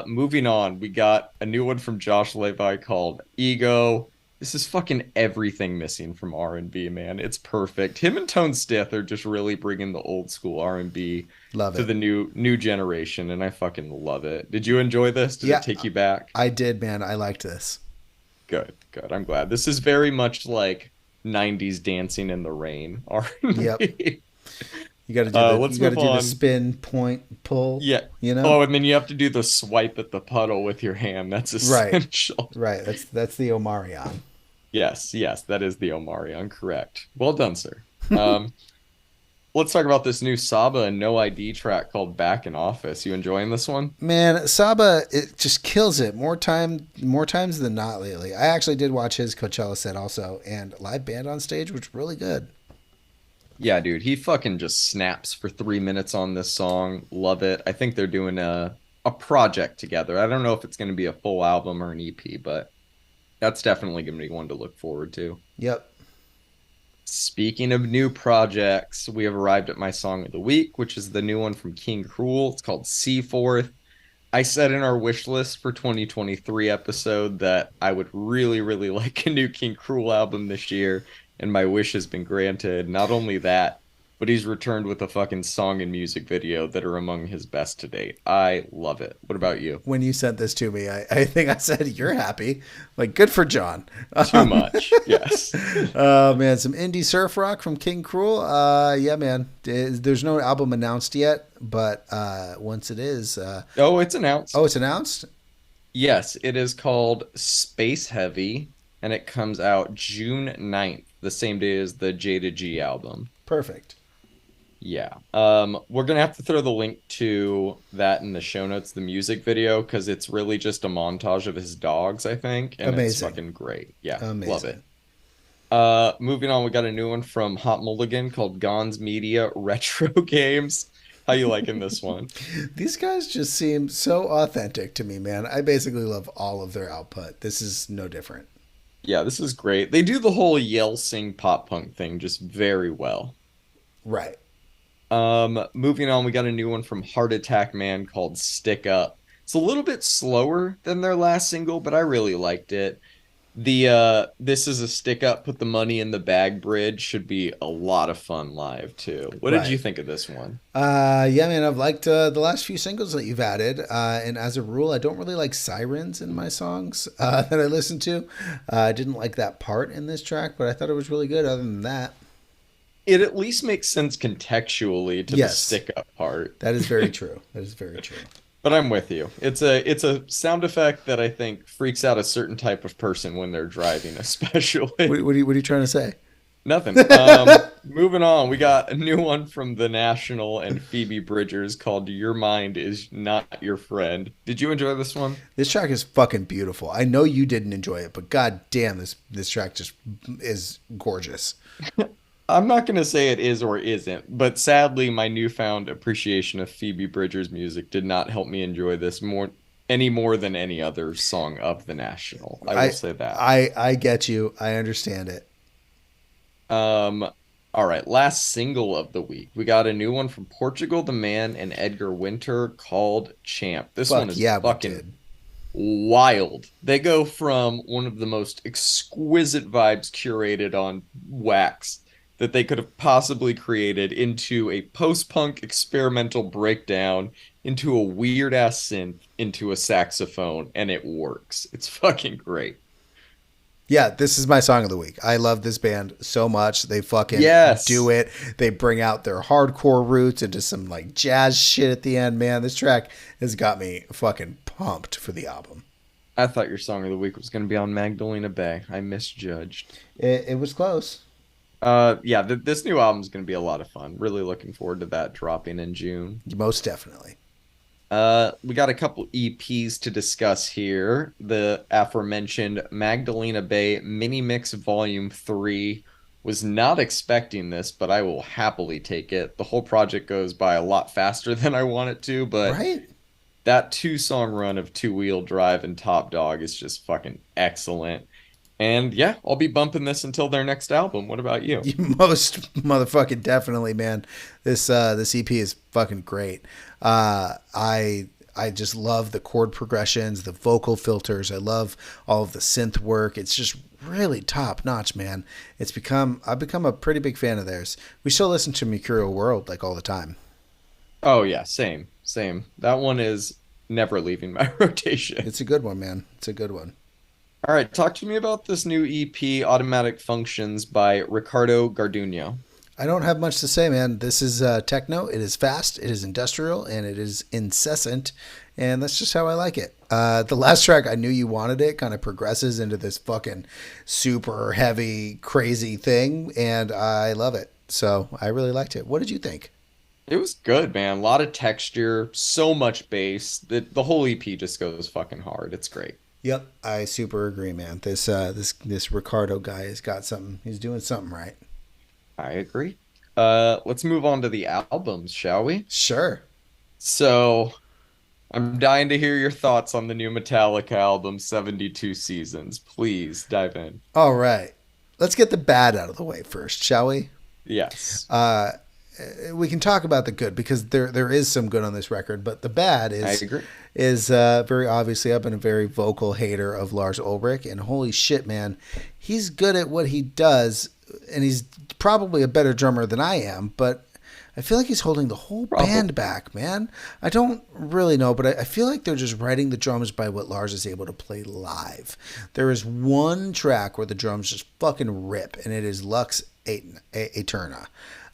Moving on, we got a new one from Josh Levi called Ego. This is fucking everything missing from R&B, man. It's perfect. Him and Tone Stith are just really bringing the old school R&B Love to it. the new generation, and I fucking love it. Did you enjoy this? Did it Yeah, take you back? I did, man. I liked this. Good, good. I'm glad. This is very much like 90s Dancing in the Rain Yep. R&B. You Let's got to move do the on. spin, point, pull. Yeah. You know. Oh, and then you have to do the swipe at the puddle with your hand. That's Right. essential. Right. That's the Omarion. Yes, yes, that is the Omarion, correct. Well done, sir. Um, let's talk about this new Saba and No ID track called Back in Office. You enjoying this one? Man, Saba, it just kills it more times than not lately. I actually did watch his Coachella set also, and live band on stage was really good. Yeah, dude, he fucking just snaps for 3 minutes on this song. Love it. I think they're doing a project together. I don't know if it's going to be a full album or an EP, but that's definitely going to be one to look forward to. Yep. Speaking of new projects, we have arrived at my song of the week, which is the new one from King Krule. It's called Seaforth. I said in our wish list for 2023 episode that I would really, really like a new King Krule album this year, and my wish has been granted. Not only that, but he's returned with a fucking song and music video that are among his best to date. I love it. What about you? When you sent this to me, I think I said you're happy. Like, good for John. Too much. Yes. Man, some indie surf rock from King Krule. Yeah, man. There's no album announced yet, but once it is, Oh, it's announced. oh, it's announced. Yes, it is called Space Heavy, and it comes out June 9th, the same day as the J to G album. Perfect. Yeah. We're gonna have to throw the link to that in the show notes, the music video, because it's really just a montage of his dogs, I think, and it's Amazing. fucking great. Yeah, love it. Amazing. Moving on, we got a new one from Hot Mulligan called Gons Media Retro Games. How you liking this one? These guys just seem so authentic to me, man. I basically love all of their output. This is no different. Yeah, this is great. They do the whole yell sing pop punk thing just very well. Right. Moving on, we got a new one from Heart Attack Man called Stick Up. It's a little bit slower than their last single, but I really liked it. The This is a Stick Up, Put the Money in the Bag bridge should be a lot of fun live too. What did you Right. think of this one? Yeah, man, I've liked the last few singles that you've added. And as a rule, I don't really like sirens in my songs that I listen to. I didn't like that part in this track, but I thought it was really good other than that. It at least makes sense contextually to the Yes, stick up part. that is very true. That is very true. But I'm with you. It's a sound effect that I think freaks out a certain type of person when they're driving, especially. What are you trying to say? Nothing. Moving on, we got a new one from The National and Phoebe Bridgers called Your Mind Is Not Your Friend. Did you enjoy this one? This track is fucking beautiful. I know you didn't enjoy it, but god damn, this track just is gorgeous. I'm not going to say it is or isn't, but sadly, my newfound appreciation of Phoebe Bridgers' music did not help me enjoy this any more than any other song of The National. I will I say that. I get you. I understand it. Um, all right, last single of the week. We got a new one from Portugal the Man and Edgar Winter called Champ. This one Fuck is yeah, we fucking did. wild. They go from one of the most exquisite vibes curated on wax that they could have possibly created into a post-punk experimental breakdown, into a weird ass synth, into a saxophone, and it works. It's fucking great. Yeah, this is my song of the week. I love this band so much. They fucking do Yes. it. They bring out their hardcore roots into some like jazz shit at the end, man. This track has got me fucking pumped for the album. I thought your song of the week was going to be on Magdalena Bay. I misjudged. It was close. Yeah, this new album is going to be a lot of fun. Really looking forward to that dropping in June. Most definitely. We got a couple EPs to discuss here. The aforementioned Magdalena Bay Mini Mix Volume 3 was not expecting this, but I will happily take it. The whole project goes by a lot faster than I want it to, but Right? that two-song run of Two Wheel Drive and Top Dog is just fucking excellent. And yeah, I'll be bumping this until their next album. What about you? Most motherfucking definitely, man. This EP is fucking great. I I just love the chord progressions, the vocal filters. I love all of the synth work. It's just really top notch, man. I've become a pretty big fan of theirs. We still listen to Mercurial World like all the time. Oh yeah, same, same. That one is never leaving my rotation. It's a good one, man. It's a good one. All right, talk to me about this new EP, Automatic Functions by Ricardo Garduño. I don't have much to say, man. This is techno. It is fast, it is industrial, and it is incessant. And that's just how I like it. The last track, I Knew You Wanted It, kind of progresses into this fucking super heavy, crazy thing. And I love it. So I really liked it. What did you think? It was good, man. A lot of texture, so much bass. The whole EP just goes fucking hard. It's great. Yep, I super agree, man. This Ricardo guy has got something. He's doing something right. I agree. Let's move on to the albums, shall we? Sure. So, I'm dying to hear your thoughts on the new Metallica album, 72 Seasons. Please dive in. All right. Let's get the bad out of the way first, shall we? Yes, We can talk about the good because there is some good on this record, but the bad I agree. is very obviously. I've been a very vocal hater of Lars Ulrich, and holy shit, man, he's good at what he does, and he's probably a better drummer than I am, but I feel like he's holding the whole band back, man. I don't really know, but I feel like they're just writing the drums by what Lars is able to play live. There is one track where the drums just fucking rip, and it is Lux Aeterna.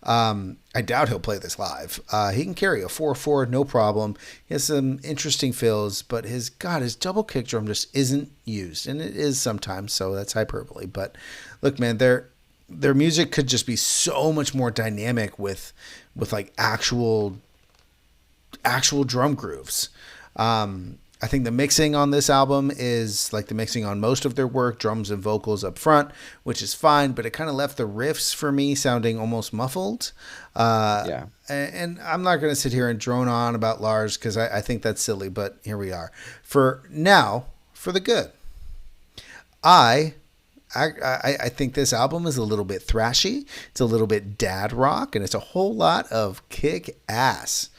I doubt he'll play this live. He can carry a 4/4, no problem. He has some interesting fills, but his double kick drum just isn't used, and it is sometimes, so that's hyperbole. But look, man, their music could just be so much more dynamic with like actual drum grooves. I think the mixing on this album is like the mixing on most of their work, drums and vocals up front, which is fine, but it kind of left the riffs for me sounding almost muffled. Yeah. And I'm not going to sit here and drone on about Lars because I think that's silly, but here we are. For now, for the good. I think this album is a little bit thrashy. It's a little bit dad rock, and it's a whole lot of kick ass.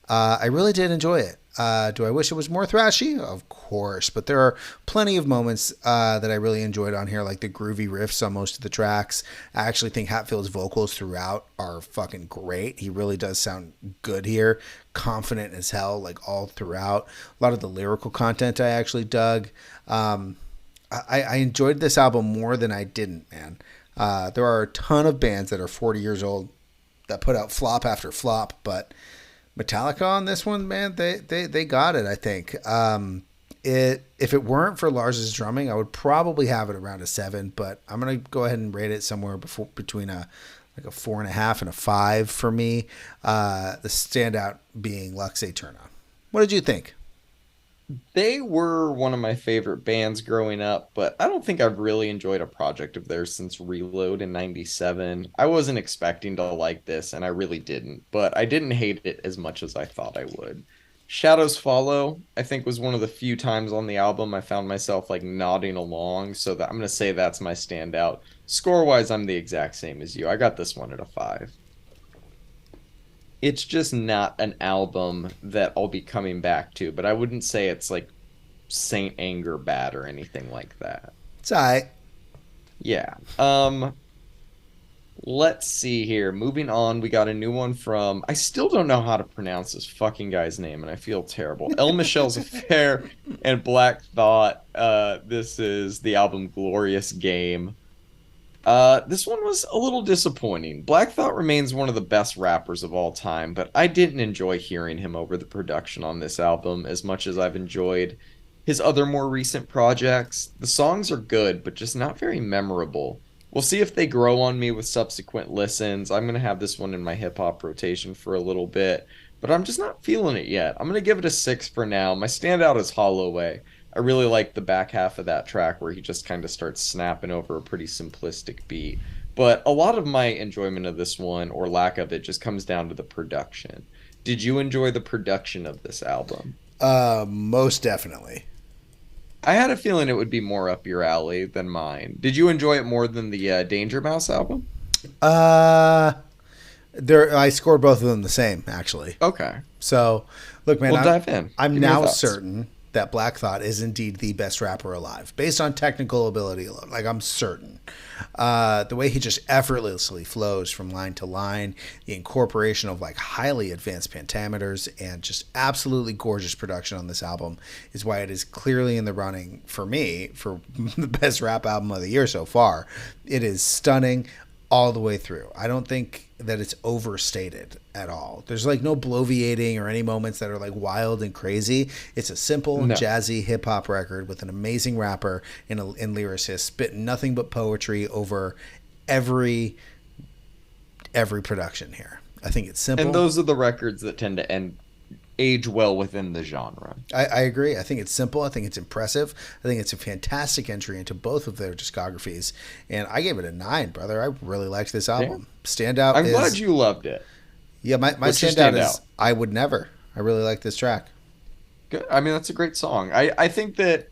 I really did enjoy it. Do I wish it was more thrashy? Of course, but there are plenty of moments that I really enjoyed on here, like the groovy riffs on most of the tracks. I actually think Hatfield's vocals throughout are fucking great. He really does sound good here, confident as hell, like all throughout. A lot of the lyrical content I actually dug. I enjoyed this album more than I didn't, man. There are a ton of bands that are 40 years old that put out flop after flop, but Metallica on this one, man, they got it, I think. If it weren't for Lars's drumming, I would probably have it around a 7, but I'm going to go ahead and rate it somewhere between a 4.5 and a 5 for me. The standout being Lux Aeterna. What did you think? They were one of my favorite bands growing up, but I don't think I've really enjoyed a project of theirs since Reload in 97. I wasn't expecting to like this, and I really didn't, but I didn't hate it as much as I thought I would. Shadows Follow, I think, was one of the few times on the album I found myself like nodding along, so that I'm going to say that's my standout. Score-wise, I'm the exact same as you. I got this one at a 5. It's just not an album that I'll be coming back to, but I wouldn't say it's like Saint Anger bad or anything like that. It's all right. Yeah. Let's see here. Moving on, we got a new one from, I still don't know how to pronounce this fucking guy's name, and I feel terrible. Michels Affair and Black Thought. This is the album Glorious Game. This one was a little disappointing. Black Thought remains one of the best rappers of all time, but I didn't enjoy hearing him over the production on this album as much as I've enjoyed his other more recent projects. The songs are good, but just not very memorable. We'll see if they grow on me with subsequent listens. I'm going to have this one in my hip-hop rotation for a little bit, but I'm just not feeling it yet. I'm going to give it a 6 for now. My standout is Holloway. I really like the back half of that track where he just kind of starts snapping over a pretty simplistic beat. But a lot of my enjoyment of this one, or lack of it, just comes down to the production. Did you enjoy the production of this album? Most definitely. I had a feeling it would be more up your alley than mine. Did you enjoy it more than the Danger Mouse album? I scored both of them the same, actually. Okay. So Look, man, We'll dive in. I'm Give me your now thoughts. certain that Black Thought is indeed the best rapper alive, based on technical ability alone. Like, I'm certain. The way he just effortlessly flows from line to line, the incorporation of like highly advanced pentameters, and just absolutely gorgeous production on this album is why it is clearly in the running for me for the best rap album of the year so far. It is stunning all the way through. I don't think that it's overstated at all. There's like no bloviating or any moments that are like wild and crazy. It's a simple, No. jazzy hip hop record with an amazing rapper and lyricist spitting nothing but poetry over every production here. I think it's And simple. those are the records that tend to age well within the genre. I agree. I think it's simple. I think it's impressive. I think it's a fantastic entry into both of their discographies. And I gave it a 9, brother. I really liked this album. Standout I'm is glad you loved it. yeah, my What's your standout is standout? I Would Never. I really like this track. Good. I mean, that's a great song. I think that,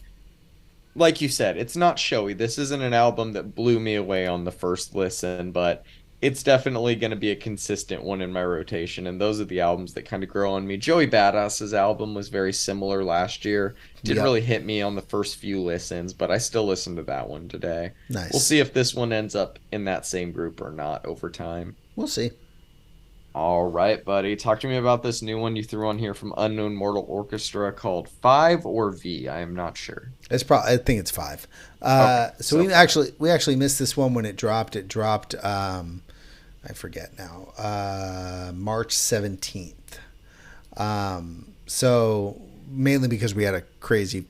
like you said, it's not showy. This isn't an album that blew me away on the first listen, but it's definitely going to be a consistent one in my rotation. And those are the albums that kind of grow on me. Joey Badass's album was very similar last year. Didn't Yep. really hit me on the first few listens, but I still listen to that one today. We'll Nice. see if this one ends up in that same group or not over time. We'll see. All right, buddy. Talk to me about this new one you threw on here from Unknown Mortal Orchestra called Five or V. I am not sure. It's probably I think it's 5. Okay, So so we actually missed this one when it dropped. It dropped I forget now. March 17th. So mainly because we had a crazy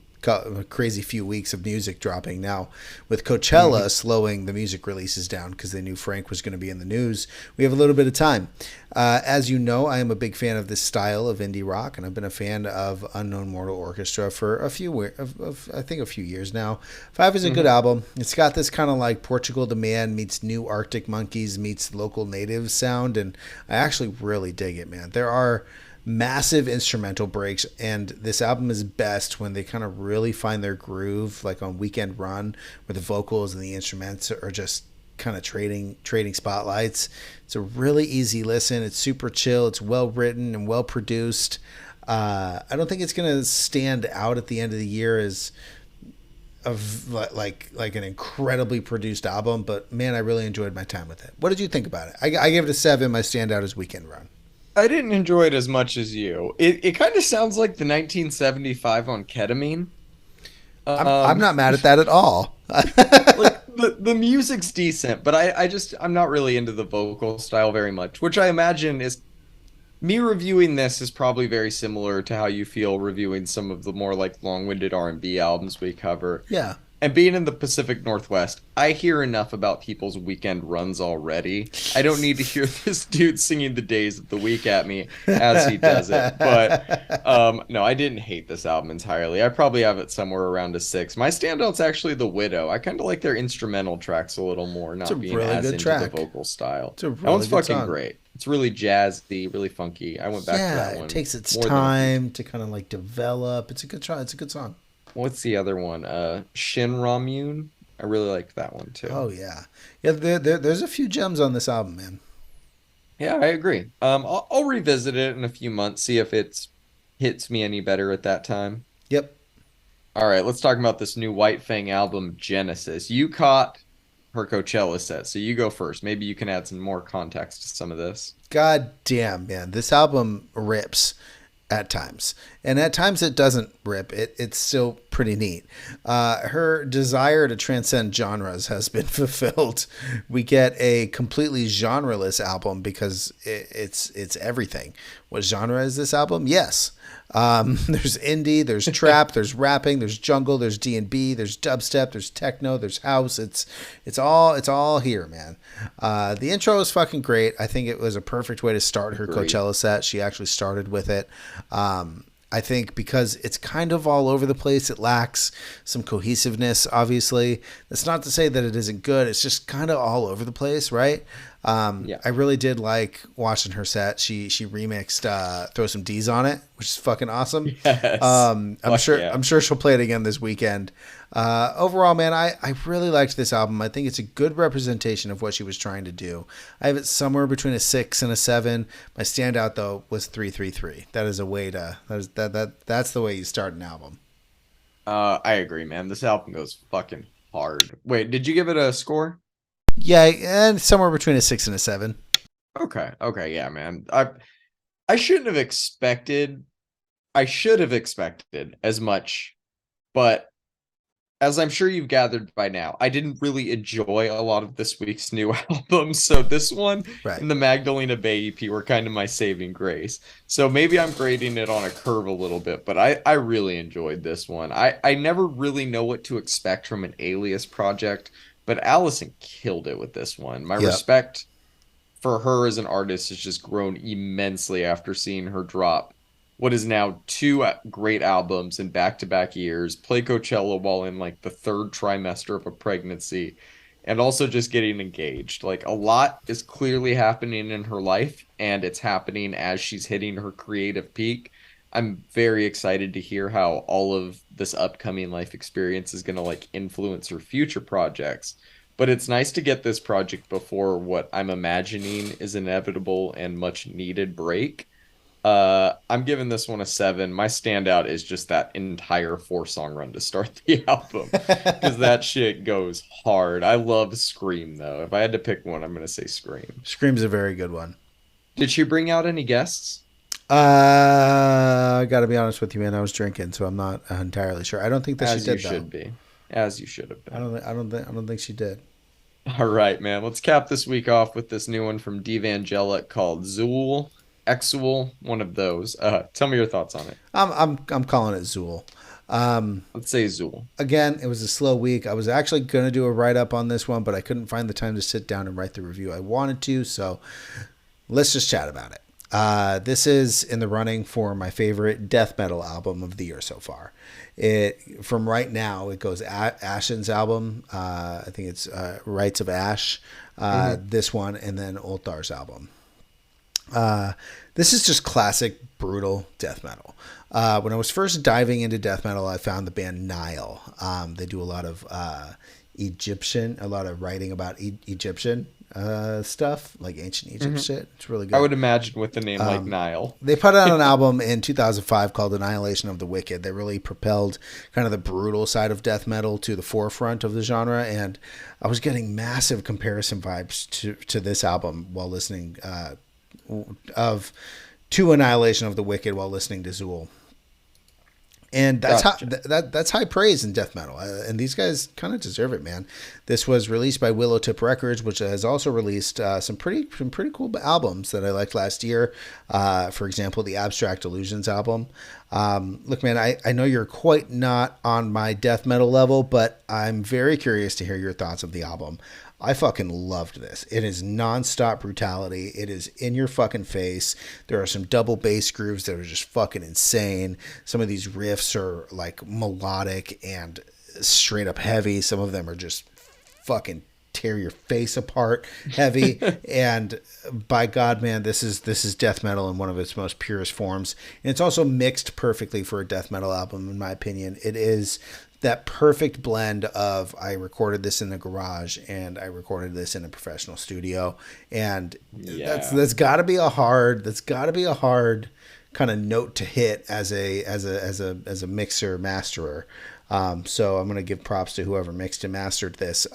few weeks of music dropping. Now with Coachella slowing the music releases down because they knew Frank was going to be in the news, we have a little bit of time. As you know, I am a big fan of this style of indie rock, and I've been a fan of Unknown Mortal Orchestra for I think a few years now. 5 is a good album. It's got this kind of like Portugal the Man meets New Arctic Monkeys meets local natives sound, and I actually really dig it, man. There are massive instrumental breaks, and this album is best when they kind of really find their groove, like on Weekend Run, where the vocals and the instruments are just kind of trading spotlights. It's a really easy listen. It's super chill. It's well written and well produced. I don't think it's gonna stand out at the end of the year as like an incredibly produced album, but man, I really enjoyed my time with it. What did you think about it? I gave it a 7. My standout is Weekend Run. I didn't enjoy it as much as you. It kind of sounds like the 1975 on ketamine. I'm Um, not mad at that at all. like the music's decent, but I'm not really into the vocal style very much, which I imagine is me reviewing this is probably very similar to how you feel reviewing some of the more like long-winded R&B albums we cover. Yeah. And being in the Pacific Northwest, I hear enough about people's weekend runs already. I don't need to hear this dude singing the days of the week at me as he does it. But no, I didn't hate this album entirely. I probably have it somewhere around a 6. My standout's actually The Widow. I kind of like their instrumental tracks a little more, It's a not being really as good into track. the vocal style. It's a That one's really good fucking song. great. It's really jazzy, really funky. I went back to Yeah, that it one takes its more than a few. time to kind of like develop. It's a good try. It's a good song. What's the other one? Shin Ramyun. I really liked that one too. Oh yeah, yeah. There's a few gems on this album, man. Yeah, I agree. I'll revisit it in a few months, see if it's hits me any better at that time. Yep. All right, let's talk about this new Whyte Fang album, Genesis. You caught her Coachella set, so you go first. Maybe you can add some more context to some of this. God damn, man. This album rips at times. And at times it doesn't rip. It's still pretty neat. Her desire to transcend genres has been fulfilled. We get a completely genreless album because it's everything. What genre is this album? Yes. There's indie, there's trap, there's rapping, there's jungle, there's D&B, there's dubstep, there's techno, there's house. It's all here, man. The intro is fucking great. I think it was a perfect way to start her Agreed. Coachella set. She actually started with it. I think because it's kind of all over the place, it lacks some cohesiveness, obviously. That's not to say that it isn't good. It's just kind of all over the place, right? Yeah. I really did like watching her set. She remixed "Throw Some D's on It," which is fucking awesome. Yes. Fuck I'm yeah. sure she'll play it again this weekend. Overall, man, I really liked this album. I think it's a good representation of what she was trying to do. I have it somewhere between a 6 and a 7. My standout though was 333. That is a way to that's the way you start an album. I agree, man. This album goes fucking hard. Wait, did you give it a score? Yeah, and somewhere between a 6 and a 7. Okay. Okay, yeah, man. I shouldn't have expected I should have expected as much, but as I'm sure you've gathered by now, I didn't really enjoy a lot of this week's new albums. So this one Right. and the Magdalena Bay EP were kind of my saving grace. So maybe I'm grading it on a curve a little bit, but I really enjoyed this one. I never really know what to expect from an Alias project, but Allison killed it with this one. My Yep. respect for her as an artist has just grown immensely after seeing her drop what is now two great albums in back-to-back years, play Coachella while in like the third trimester of a pregnancy, and also just getting engaged. Like a lot is clearly happening in her life, and it's happening as she's hitting her creative peak. I'm very excited to hear how all of this upcoming life experience is going to like influence her future projects. But it's nice to get this project before what I'm imagining is inevitable and much needed break. I'm giving this one a 7. My standout is just that entire 4 song run to start the album because that shit goes hard. I love Scream though. If I had to pick one, I'm gonna say Scream. Scream's a very good one. Did she bring out any guests? I gotta be honest with you, man. I was drinking, so I'm not entirely sure. I don't think that she As you did though. should be. As you should have been. I don't think she did. All right, man. Let's cap this week off with this new one from Devangelic called Zool, Exul, one of those. Tell me your thoughts on it. I'm calling it Zool. Um, Let's say Zool. Again, it was a slow week. I was actually gonna do a write up on this one, but I couldn't find the time to sit down and write the review I wanted to. So let's just chat about it. This is in the running for my favorite death metal album of the year so far. It from right now it goes Ashen's album. I think it's Rites of Ash. Hmm. This one and then Ultar's album. Uh, this is just classic brutal death metal. When I was first diving into death metal, I found the band Nile. They do a lot of a lot of writing about Egyptian stuff, like ancient Egypt Hmm. shit. It's really I good. would imagine with a name like Nile. They put out an album in 2005 called Annihilation of the Wicked that really propelled kind of the brutal side of death metal to the forefront of the genre. And I was getting massive comparison vibes to this album while listening of to Annihilation of the Wicked while listening to Zool. And Gotcha. that's high praise in death metal, and these guys kind of deserve it, man. This was released by Willowtip Records, which has also released some pretty cool albums that I liked last year. For example, the Abstract Illusions album. Look, man, I know you're quite not on my death metal level, but I'm very curious to hear your thoughts of the album. I fucking loved this. It is nonstop brutality. It is in your fucking face. There are some double bass grooves that are just fucking insane. Some of these riffs are like melodic and straight up heavy. Some of them are just fucking tear your face apart heavy. And by God, man, this is death metal in one of its most purest forms. And it's also mixed perfectly for a death metal album, in my opinion. It is that perfect blend of I recorded this in the garage and I recorded this in a professional studio, and Yeah. that's got to be a hard kind of note to hit as a mixer masterer. So I'm gonna give props to whoever mixed and mastered this.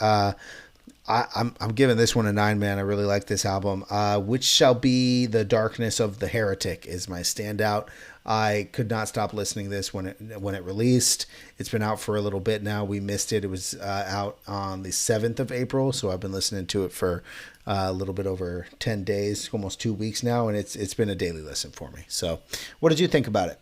I'm giving this one a 9, man. I really like this album. Which Shall Be the Darkness of the Heretic is my standout. I could not stop listening to this when it released. It's been out for a little bit now. We missed it. It was out on the 7th of April, so I've been listening to it for a little bit over 10 days, almost 2 weeks now, and it's been a daily listen for me. So, what did you think about it?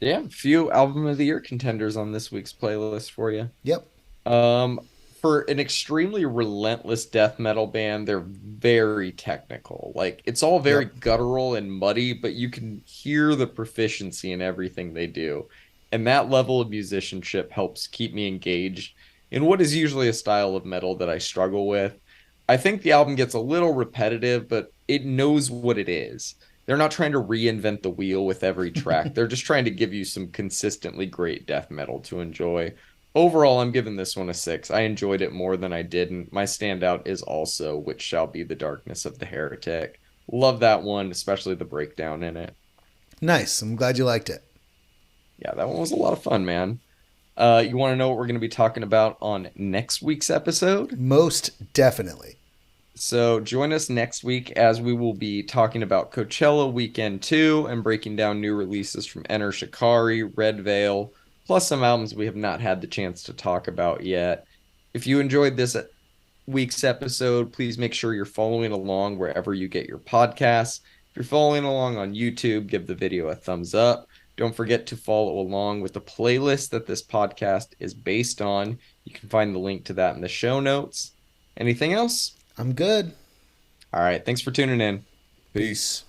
Yeah. Few album of the year contenders on this week's playlist for you. Yep. Um, for an extremely relentless death metal band, they're very technical. Like it's all very Yep. guttural and muddy, but you can hear the proficiency in everything they do. And that level of musicianship helps keep me engaged in what is usually a style of metal that I struggle with. I think the album gets a little repetitive, but it knows what it is. They're not trying to reinvent the wheel with every track. They're just trying to give you some consistently great death metal to enjoy. Overall, I'm giving this one a 6. I enjoyed it more than I didn't. My standout is also Which Shall Be the Darkness of the Heretic. Love that one, especially the breakdown in it. Nice. I'm glad you liked it. Yeah, that one was a lot of fun, man. You want to know what we're going to be talking about on next week's episode? Most definitely. So join us next week as we will be talking about Coachella Weekend 2 and breaking down new releases from Enter Shikari, Red Veil, plus some albums we have not had the chance to talk about yet. If you enjoyed this week's episode, please make sure you're following along wherever you get your podcasts. If you're following along on YouTube, give the video a thumbs up. Don't forget to follow along with the playlist that this podcast is based on. You can find the link to that in the show notes. Anything else? I'm good. All right. Thanks for tuning in. Peace. Peace.